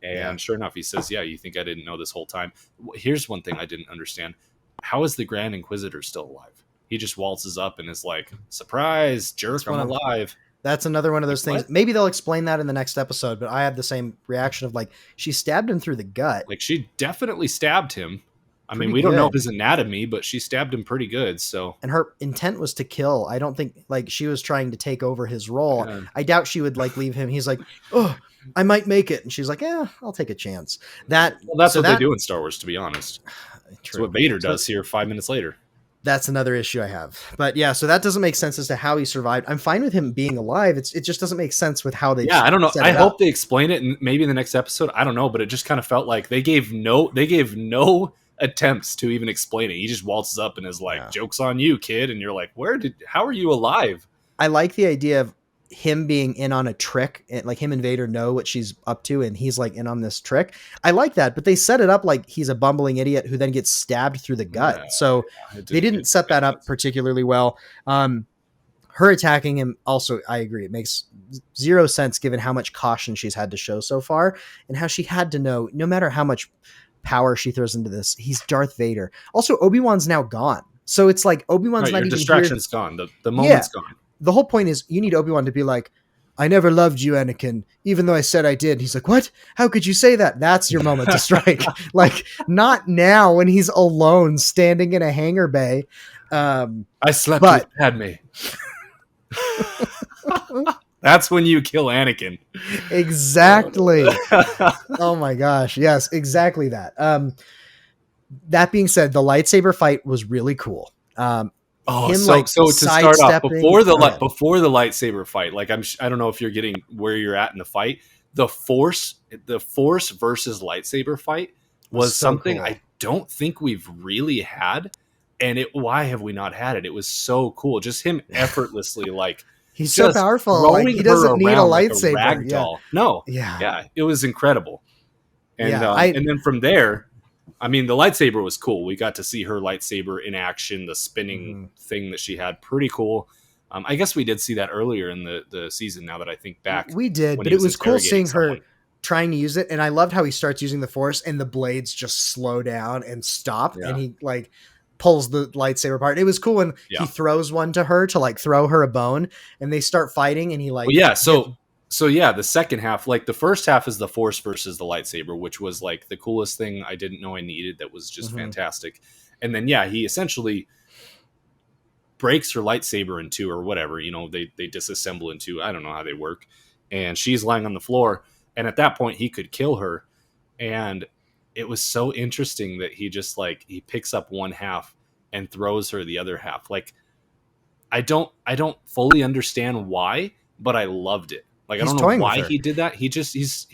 And sure enough, he says, yeah, you think I didn't know this whole time? Here's one thing I didn't understand. How is the Grand Inquisitor still alive? He just waltzes up and is like, surprise, jerk, I'm alive. That's another one of those things. What? Maybe they'll explain that in the next episode, but I had the same reaction of like, she stabbed him through the gut. Like, she definitely stabbed him. I mean, Pretty we don't know good. his anatomy, but she stabbed him pretty good. So, And her intent was to kill. I don't think like she was trying to take over his role. Yeah. I doubt she would like leave him. He's like, oh, I might make it. And she's like, yeah, I'll take a chance. That's what they do in Star Wars, to be honest. That's what Vader does here 5 minutes later. That's another issue I have. But yeah, so that doesn't make sense as to how he survived. I'm fine with him being alive. It just doesn't make sense with how they. Yeah, I don't know. I hope up. they explain it, and maybe in the next episode. I don't know, but it just kind of felt like they gave no attempts to even explain it. He just waltzes up and is like, "Joke's on you, kid," and you're like, how are you alive? I like the idea of him being in on a trick, and like him and Vader know what she's up to, and he's like in on this trick. I like that, but they set it up like he's a bumbling idiot who then gets stabbed through the gut. Yeah, so they didn't set that up particularly well. Her attacking him also, I agree, it makes zero sense given how much caution she's had to show so far, and how she had to know no matter how much power she throws into this, he's Darth Vader. Also, Obi-Wan's now gone. So it's like Obi-Wan's not your even distraction's here. gone. The moment's gone. the whole point is you need Obi-Wan to be like, I never loved you, Anakin, even though I said I did. He's like, what? How could you say that? That's your moment to strike. Like, not now when he's alone standing in a hangar bay. I slept with But Padme. That's when you kill Anakin. exactly. Oh my gosh. Yes, exactly that. That being said, the lightsaber fight was really cool. Oh, Him so like so to start off, sidestepping. Go ahead. before the lightsaber fight, like I don't know if you're getting where you're at in the fight. The force versus lightsaber fight Was was so something cool. I don't think we've really had, and why have we not had it? It was so cool, just him effortlessly like He's so just powerful. Like throwing he her doesn't need a around like a lightsaber. rag Yeah. doll. No, Yeah. yeah, it was incredible. Yeah. I And then from there, I mean, the lightsaber was cool. We got to see her lightsaber in action, the spinning Mhm. thing that she had, pretty cool. I guess we did see that earlier in the season. Now that I think back, We did, when but he it was was cool interrogating seeing her someone. trying to use it. And I loved how he starts using the force and the blades just slow down and stop. Yeah, And he like pulls the lightsaber apart. It was cool when he yeah. throws one to her to like throw her a bone and they start fighting and he Well, like yeah. gets. So yeah, the second half, like the first half, is the Force versus the lightsaber, which was like the coolest thing I didn't know I needed. That was just Mhm. fantastic. And then yeah, he essentially breaks her lightsaber in two or whatever. They disassemble in two. I don't know how they work. And she's lying on the floor. And at that point, he could kill her. And it was so interesting that he just like he picks up one half and throws her the other half. Like I don't fully understand why, but I loved it. Like I He's don't know toying with why her. he did that. He's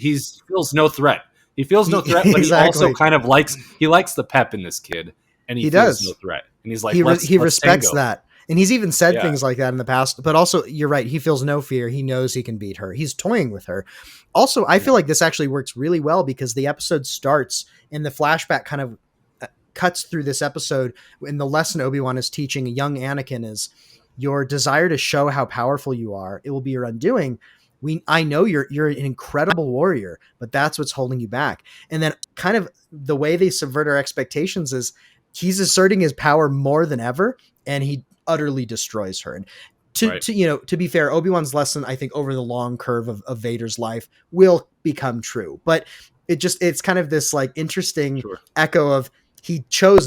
feels no threat. He feels no threat, but he also Exactly. kind of likes the pep in this kid, and he He feels no does. threat. And he's like, He let's respects tango. that. And he's even said Yeah, things like that in the past, but also you're right. He feels no fear. He knows he can beat her. He's toying with her. Also, I feel yeah, like this actually works really well because the episode starts and the flashback kind of cuts through this episode. And the lesson Obi-Wan is teaching young Anakin is your desire to show how powerful you are. It will be your undoing. I know you're an incredible warrior, but that's what's holding you back. And then kind of the way they subvert our expectations is he's asserting his power more than ever, and he utterly destroys her. And right, to be fair, Obi-Wan's lesson, I think, over the long curve of Vader's life will become true. But it's kind of this like interesting sure. echo of he chose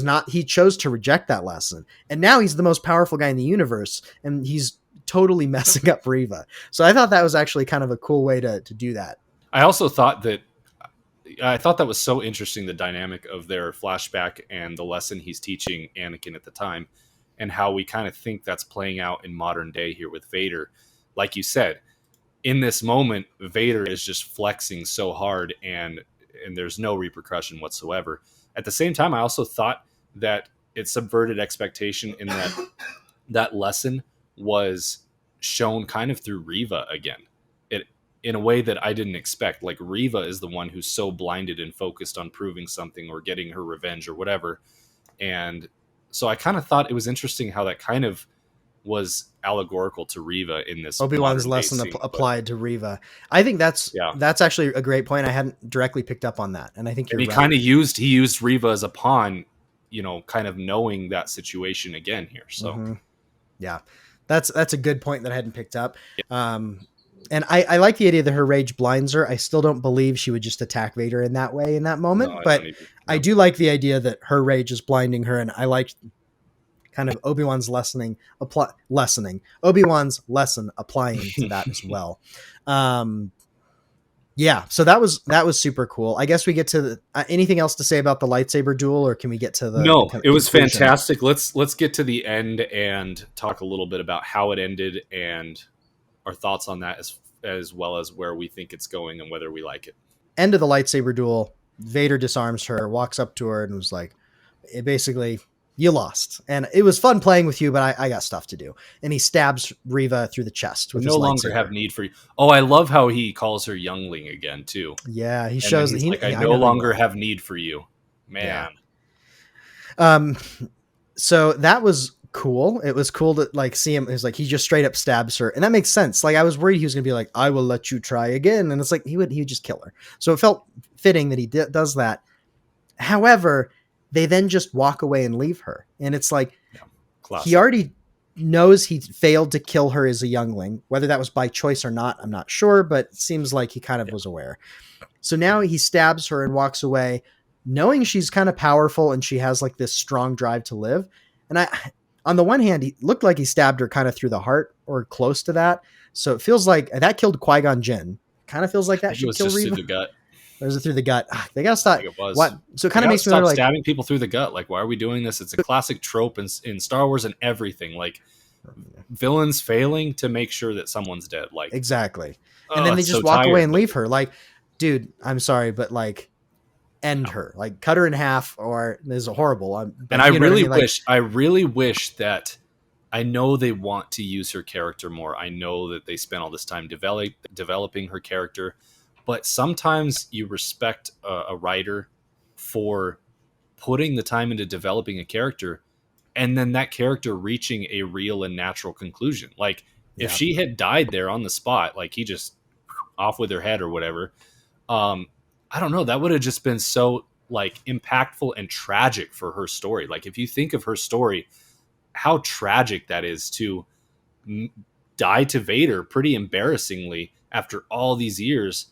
to reject that lesson. And now he's the most powerful guy in the universe, and he's totally messing up Riva. So I thought that was actually kind of a cool way to do that. I also thought that was so interesting, the dynamic of their flashback and the lesson he's teaching Anakin at the time, and how we kind of think that's playing out in modern day here with Vader. Like you said, in this moment, Vader is just flexing so hard, and there's no repercussion whatsoever. At the same time, I also thought that it subverted expectation in that lesson was shown kind of through Riva again. It in a way that I didn't expect. Like Riva is the one who's so blinded and focused on proving something or getting her revenge or whatever. And so I kind of thought it was interesting how that kind of was allegorical to Riva in this Obi-Wan's modern day lesson scene. But applied to Riva. I think yeah, that's actually a great point. I hadn't directly picked up on that, and I think and you're right. he used Riva as a pawn, kind of knowing that situation again here. So Mm-hmm. Yeah, that's a good point that I hadn't picked up. And I like the idea that her rage blinds her. I still don't believe she would just attack Vader in that way in that no, moment, I but don't even. I No. do like the idea that her rage is blinding her, and I like kind of Obi-Wan's lesson applying to that as well. Yeah, so that was super cool. I guess we get to anything else to say about the lightsaber duel, or can we get to the No, it was conclusion? fantastic. Let's get to the end and talk a little bit about how it ended and our thoughts on that, as well as where we think it's going and whether we like it. End of the lightsaber duel. Vader disarms her, walks up to her, and was like, basically, you lost. And it was fun playing with you, but I got stuff to do. And he stabs Riva through the chest We with his no longer lightsaber. have need for you. Oh, I love how he calls her youngling again too. Yeah, he And then shows that he's like, I I no know who you longer are. have need for you. Man. Yeah. So that was cool. It was cool to like see him. It was like he just straight up stabs her, and that makes sense. Like I was worried he was gonna be like, "I will let you try again," and it's like he would just kill her. So it felt fitting that he does that. However, they then just walk away and leave her, and it's like Yeah. Classic. he already knows he failed to kill her as a youngling. Whether that was by choice or not, I'm not sure, but it seems like he kind of Yeah. was aware. So now he stabs her and walks away, knowing she's kind of powerful and she has like this strong drive to live. And on the one hand, he looked like he stabbed her kind of through the heart or close to that. So it feels like that killed Qui-Gon Jinn. Kind of feels like I that think it should was kill just through Reva. the gut. Or is it through the gut? They gotta I stop. think it was. What? So it They kind of gotta makes me wonder, stop like, stabbing people through the gut. Like, why are we doing this? It's a classic trope in Star Wars and everything. Like, villains failing to make sure that someone's dead. Like, exactly. And oh, then they it's so just walk away tired. and But leave her. Like, dude, I'm sorry, but like, end no. her. Like, cut her in half, or this is horrible. And But you know what I mean? Like, I really wish that I know they want to use her character more. I know that they spent all this time developing her character, but sometimes you respect a writer for putting the time into developing a character and then that character reaching a real and natural conclusion. Like if yeah, she had died there on the spot, like he just off with her head or whatever, um, I don't know, that would have just been so like impactful and tragic for her story. Like if you think of her story, how tragic that is to m- die to Vader pretty embarrassingly after all these years.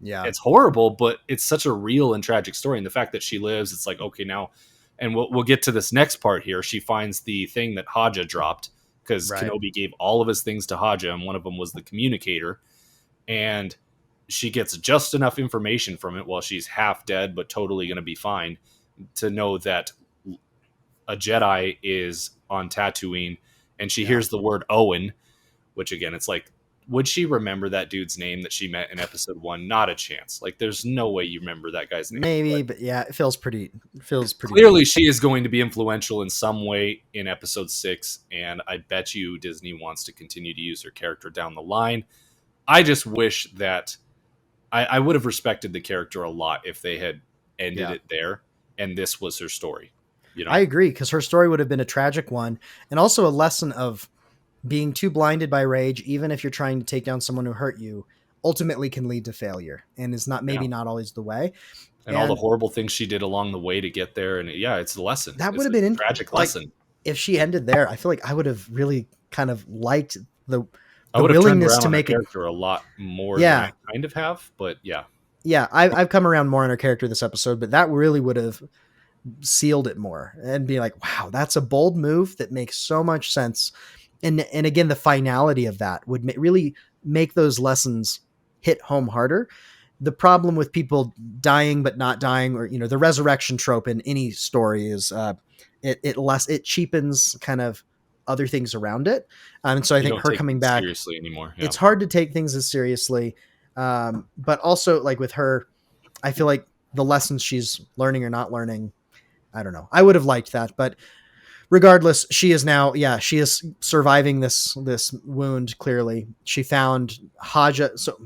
yeah, It's horrible, but it's such a real and tragic story. And the fact that she lives, it's like, okay, now, and we'll get to this next part here. She finds the thing that Haja dropped because right. Kenobi gave all of his things to Haja, and one of them was the communicator. And she gets just enough information from it while she's half dead, but totally going to be fine to know that a Jedi is on Tatooine. And she Yeah. hears the word Owen, which again, it's like, would she remember that dude's name that she met in episode one? Not a chance. Like, there's no way you remember that guy's name. Maybe, But but yeah, it feels pretty clearly, weird. she is going to be influential in some way in episode six, and I bet you Disney wants to continue to use her character down the line. I just wish that I would have respected the character a lot if they had ended Yeah. it there, and this was her story. You I know, agree, because her story would have been a tragic one, and also a lesson of being too blinded by rage, even if you're trying to take down someone who hurt you, ultimately can lead to failure and is not yeah. maybe not always the way. And all the And horrible things she did along the way to get there, and yeah, it's a lesson. that would It's have a been tragic like, lesson. if she ended there, I feel like I would have really kind of liked the I the would have turned willingness around to on her make it. character a lot more than I Yeah, kind of have, but yeah, yeah, I've come around more on her character this episode, but that really would have sealed it more and be like, wow, that's a bold move that makes so much sense. And again, the finality of that would really make those lessons hit home harder. The problem with people dying but not dying, or the resurrection trope in any story is it cheapens kind of other things around it. And so I you think don't her take coming things back, seriously anymore. Yeah, it's hard to take things as seriously. But also, like with her, I feel like the lessons she's learning or not learning, I don't know. I would have liked that, but regardless, she is now, yeah, she is surviving this wound. Clearly, she found Haja. So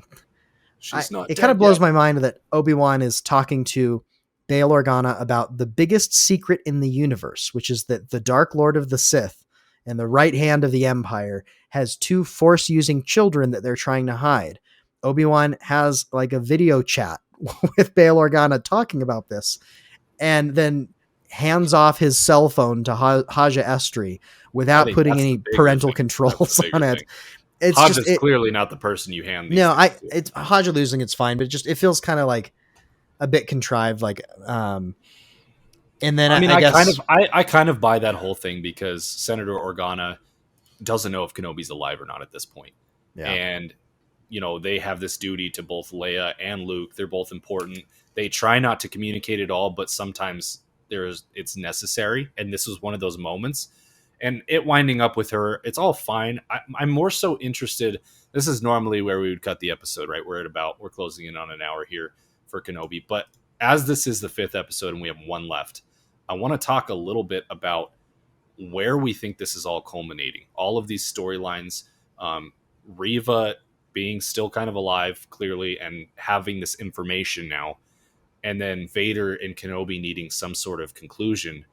she's not it kind dead of blows yet. my mind that Obi-Wan is talking to Bail Organa about the biggest secret in the universe, which is that the Dark Lord of the Sith and the right hand of the Empire has two Force-using children that they're trying to hide. Obi-Wan has like a video chat with Bail Organa talking about this, and then hands off his cell phone to Haja Estri I without think putting that's the any bigger parental thing. That's the controls bigger on it. thing. It's just Hodge it. clearly not the person you hand these No, things to. it's Haja losing. It's fine, but it feels kind of like a bit contrived. Like, and then I mean, I guess, I kind of buy that whole thing because Senator Organa doesn't know if Kenobi's alive or not at this point. yeah, And they have this duty to both Leia and Luke. They're both important. They try not to communicate at all, but sometimes it's necessary. And this was one of those moments. And it winding up with her, it's all fine. I'm more so interested. This is normally where we would cut the episode, right? We're closing in on an hour here for Kenobi. But as this is the fifth episode and we have one left, I want to talk a little bit about where we think this is all culminating. All of these storylines, Riva being still kind of alive, clearly, and having this information now, and then Vader and Kenobi needing some sort of conclusion.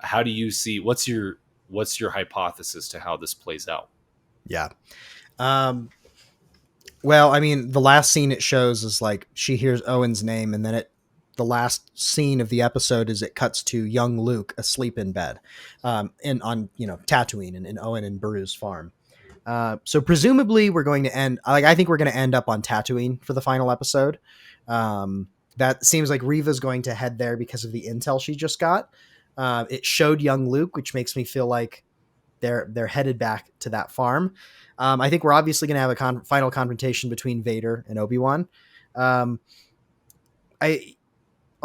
How do you see? What's your hypothesis to how this plays out? yeah. Um, well, I mean, the last scene it shows is like she hears Owen's name, and then it the last scene of the episode is it cuts to young Luke asleep in bed, and on Tatooine and in Owen and Beru's farm. So presumably we're going to end. Like I think we're going to end up on Tatooine for the final episode. That seems like Riva's going to head there because of the intel she just got. It showed young Luke, which makes me feel like they're headed back to that farm. I think we're obviously going to have a final confrontation between Vader and Obi-Wan. I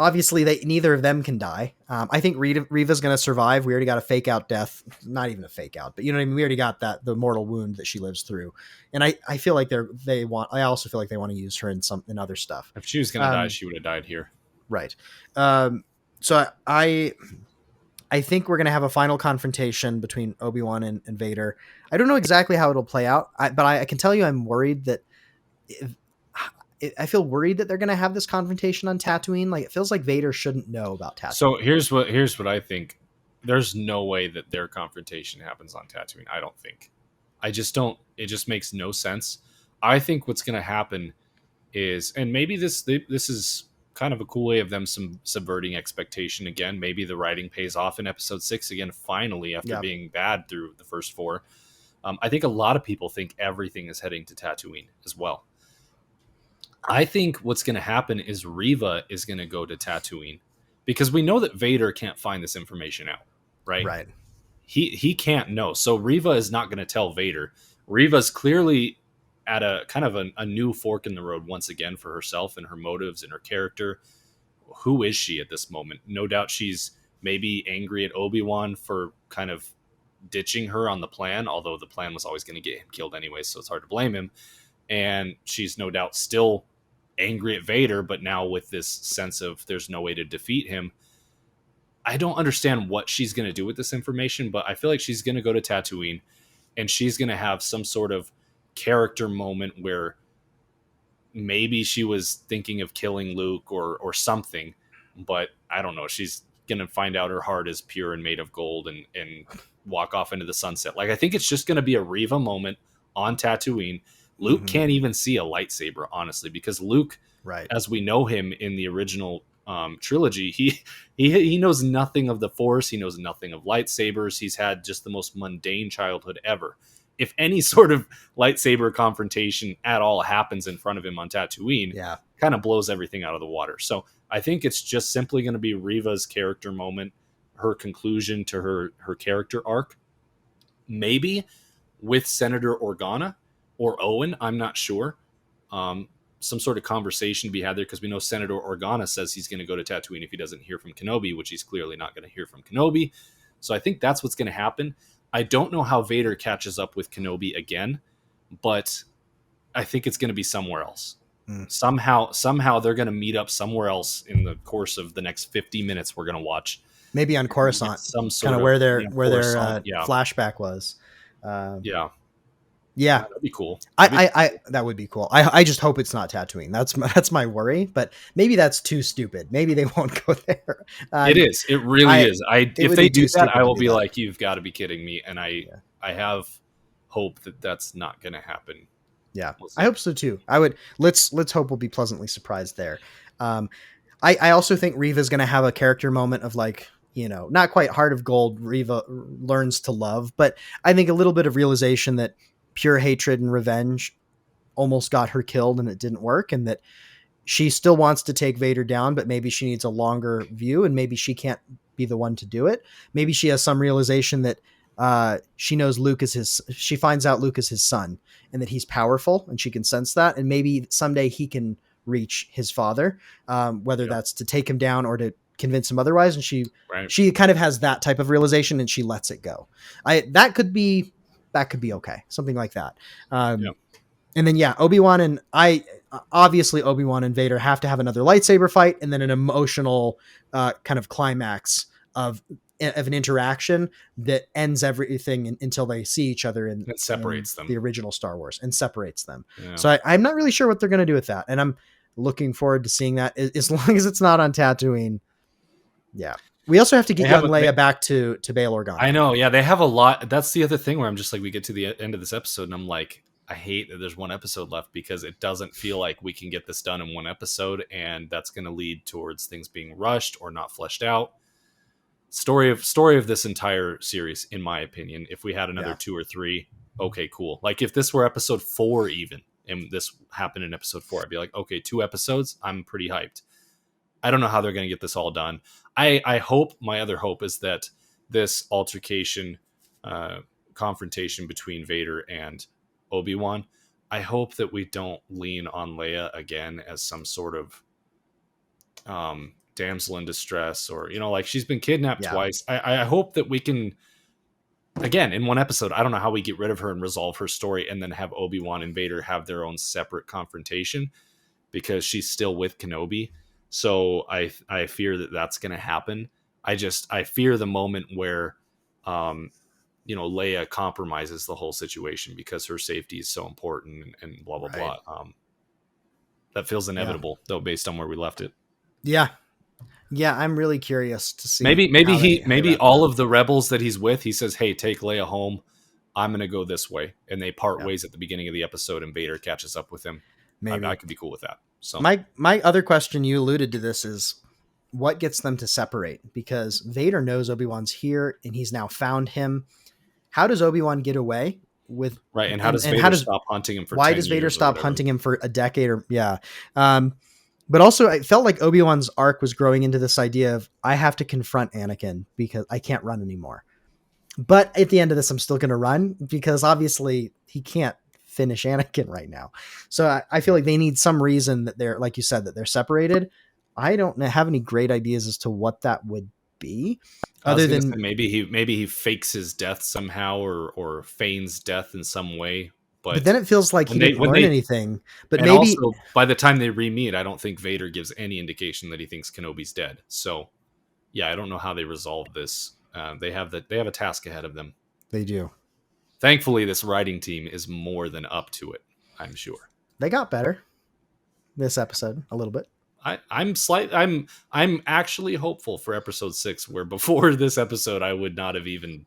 obviously neither of them can die. I think Riva's going to survive. We already got a fake out death, not even a fake out, but you know what I mean. We already got the mortal wound that she lives through, and I feel like I also feel like they want to use her in other stuff. If she was going to die, she would have died here. Right. So I think we're going to have a final confrontation between Obi-Wan and Vader. I don't know exactly how it'll play out, but I can tell you I'm worried that I feel worried that they're going to have this confrontation on Tatooine. Like it feels like Vader shouldn't know about Tatooine. So here's what I think. There's no way that their confrontation happens on Tatooine. I don't think. I just don't. It just makes no sense. I think what's going to happen is, and maybe this is kind of a cool way of them subverting expectation again. Maybe the writing pays off in episode 6 again, finally, after being bad through the first 4. I think a lot of people think everything is heading to Tatooine as well. I think what's going to happen is Riva is going to go to Tatooine because we know that Vader can't find this information out, right? Right. He can't know. So Riva is not going to tell Vader. Riva's clearly at a kind of a new fork in the road once again for herself and her motives and her character. Who is she at this moment? No doubt she's maybe angry at Obi-Wan for kind of ditching her on the plan, although the plan was always going to get him killed anyway, so it's hard to blame him. And she's no doubt still angry at Vader, but now with this sense of there's no way to defeat him. I don't understand what she's going to do with this information, but I feel like she's going to go to Tatooine and she's going to have some sort of character moment where maybe she was thinking of killing Luke or something, but I don't know. She's going to find out her heart is pure and made of gold and walk off into the sunset. Like, I think it's just going to be a Riva moment on Tatooine. Luke can't even see a lightsaber, honestly, because Luke, as we know him in the original trilogy, he knows nothing of the Force. He knows nothing of lightsabers. He's had just the most mundane childhood ever. If any sort of lightsaber confrontation at all happens in front of him on Tatooine, kind of blows everything out of the water. So I think it's just simply going to be Riva's character moment, her conclusion to her character arc, maybe with Senator Organa or Owen, I'm not sure. Some sort of conversation to be had there, because we know Senator Organa says he's going to go to Tatooine if he doesn't hear from Kenobi, which he's clearly not going to hear from Kenobi. So I think that's what's going to happen. I don't know how Vader catches up with Kenobi again, but I think it's going to be somewhere else. Somehow they're going to meet up somewhere else in the course of the next 50 minutes we're going to watch. Maybe on Coruscant, some sort kind of where their flashback was. Yeah, that'd be cool. That would be cool. I just hope it's not Tatooine. That's my worry. But maybe that's too stupid. Maybe they won't go there. It is. It really is. If they do that, I will be like, you've got to be kidding me. And I have hope that that's not going to happen. Yeah, I hope so too. Let's hope we'll be pleasantly surprised there. I also think Riva's going to have a character moment of like, not quite Heart of Gold. Riva learns to love, but I think a little bit of realization that pure hatred and revenge almost got her killed and it didn't work, and that she still wants to take Vader down, but maybe she needs a longer view and maybe she can't be the one to do it. Maybe she has some realization that she knows she finds out Luke is his son and that he's powerful and she can sense that. And maybe someday he can reach his father, whether that's to take him down or to convince him otherwise. And she kind of has that type of realization and she lets it go. That could be okay. Something like that. And then, Obi-Wan and Obi-Wan and Vader have to have another lightsaber fight and then an emotional kind of climax of an interaction that ends everything until they see each other and separates them. The original Star Wars and separates them. Yeah. So I'm not really sure what they're going to do with that. And I'm looking forward to seeing that as long as it's not on Tatooine. Yeah. We also have to get young Leia back to Bail Organa. I know. Yeah. They have a lot. That's the other thing where I'm just like, we get to the end of this episode and I'm like, I hate that there's one episode left because it doesn't feel like we can get this done in one episode, and that's going to lead towards things being rushed or not fleshed out. Story of this entire series, in my opinion. If we had another 2 or 3, okay, cool. Like if this were episode 4 even, and this happened in episode 4, I'd be like, okay, 2 episodes, I'm pretty hyped. I don't know how they're going to get this all done. I hope, my other hope is that this altercation, confrontation between Vader and Obi-Wan, I hope that we don't lean on Leia again as some sort of damsel in distress, or like she's been kidnapped twice. I hope that we can, again, in one episode, I don't know how we get rid of her and resolve her story and then have Obi-Wan and Vader have their own separate confrontation, because she's still with Kenobi. So I fear that that's going to happen. I fear the moment where Leia compromises the whole situation because her safety is so important and blah blah blah. That feels inevitable though, based on where we left it. Yeah, I'm really curious to see. Maybe all of the rebels that he's with, he says, "Hey, take Leia home. I'm going to go this way," and they part ways at the beginning of the episode, and Vader catches up with him. Maybe I could be cool with that. So my other question, you alluded to this, is what gets them to separate? Because Vader knows Obi-Wan's here, and he's now found him. How does Obi-Wan get away with and how does Vader stop hunting him for? Why does Vader stop hunting him for a decade? But also, I felt like Obi-Wan's arc was growing into this idea of, I have to confront Anakin because I can't run anymore. But at the end of this, I'm still going to run because obviously he can't finish Anakin right now. So I feel like they need some reason that they're, like you said, that they're separated. I don't have any great ideas as to what that would be. Other than maybe he fakes his death somehow or feigns death in some way. But then it feels like he didn't learn anything. But maybe also, by the time they re-meet, I don't think Vader gives any indication that he thinks Kenobi's dead. So, yeah, I don't know how they resolve this. They have a task ahead of them. They do. Thankfully, this writing team is more than up to it, I'm sure. They got better this episode a little bit. I'm actually hopeful for episode 6, where before this episode I would not have even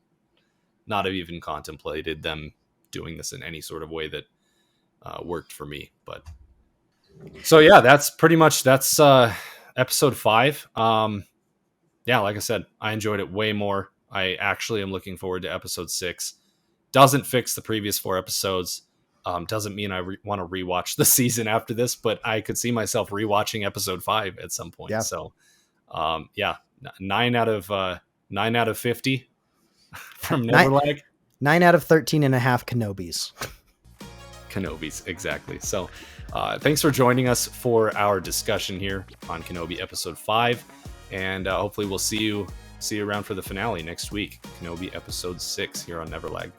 contemplated them doing this in any sort of way that worked for me. But so yeah, that's episode 5. Yeah, like I said, I enjoyed it way more. I actually am looking forward to episode 6. Doesn't fix the previous 4 episodes. Doesn't mean I want to rewatch the season after this, but I could see myself rewatching episode 5 at some point. So, 9 out of 50 from Neverlag. 9 out of 13 and a half Kenobis. Kenobis, exactly. So, thanks for joining us for our discussion here on Kenobi episode 5, and hopefully we'll see you around for the finale next week, Kenobi episode 6 here on Neverlag.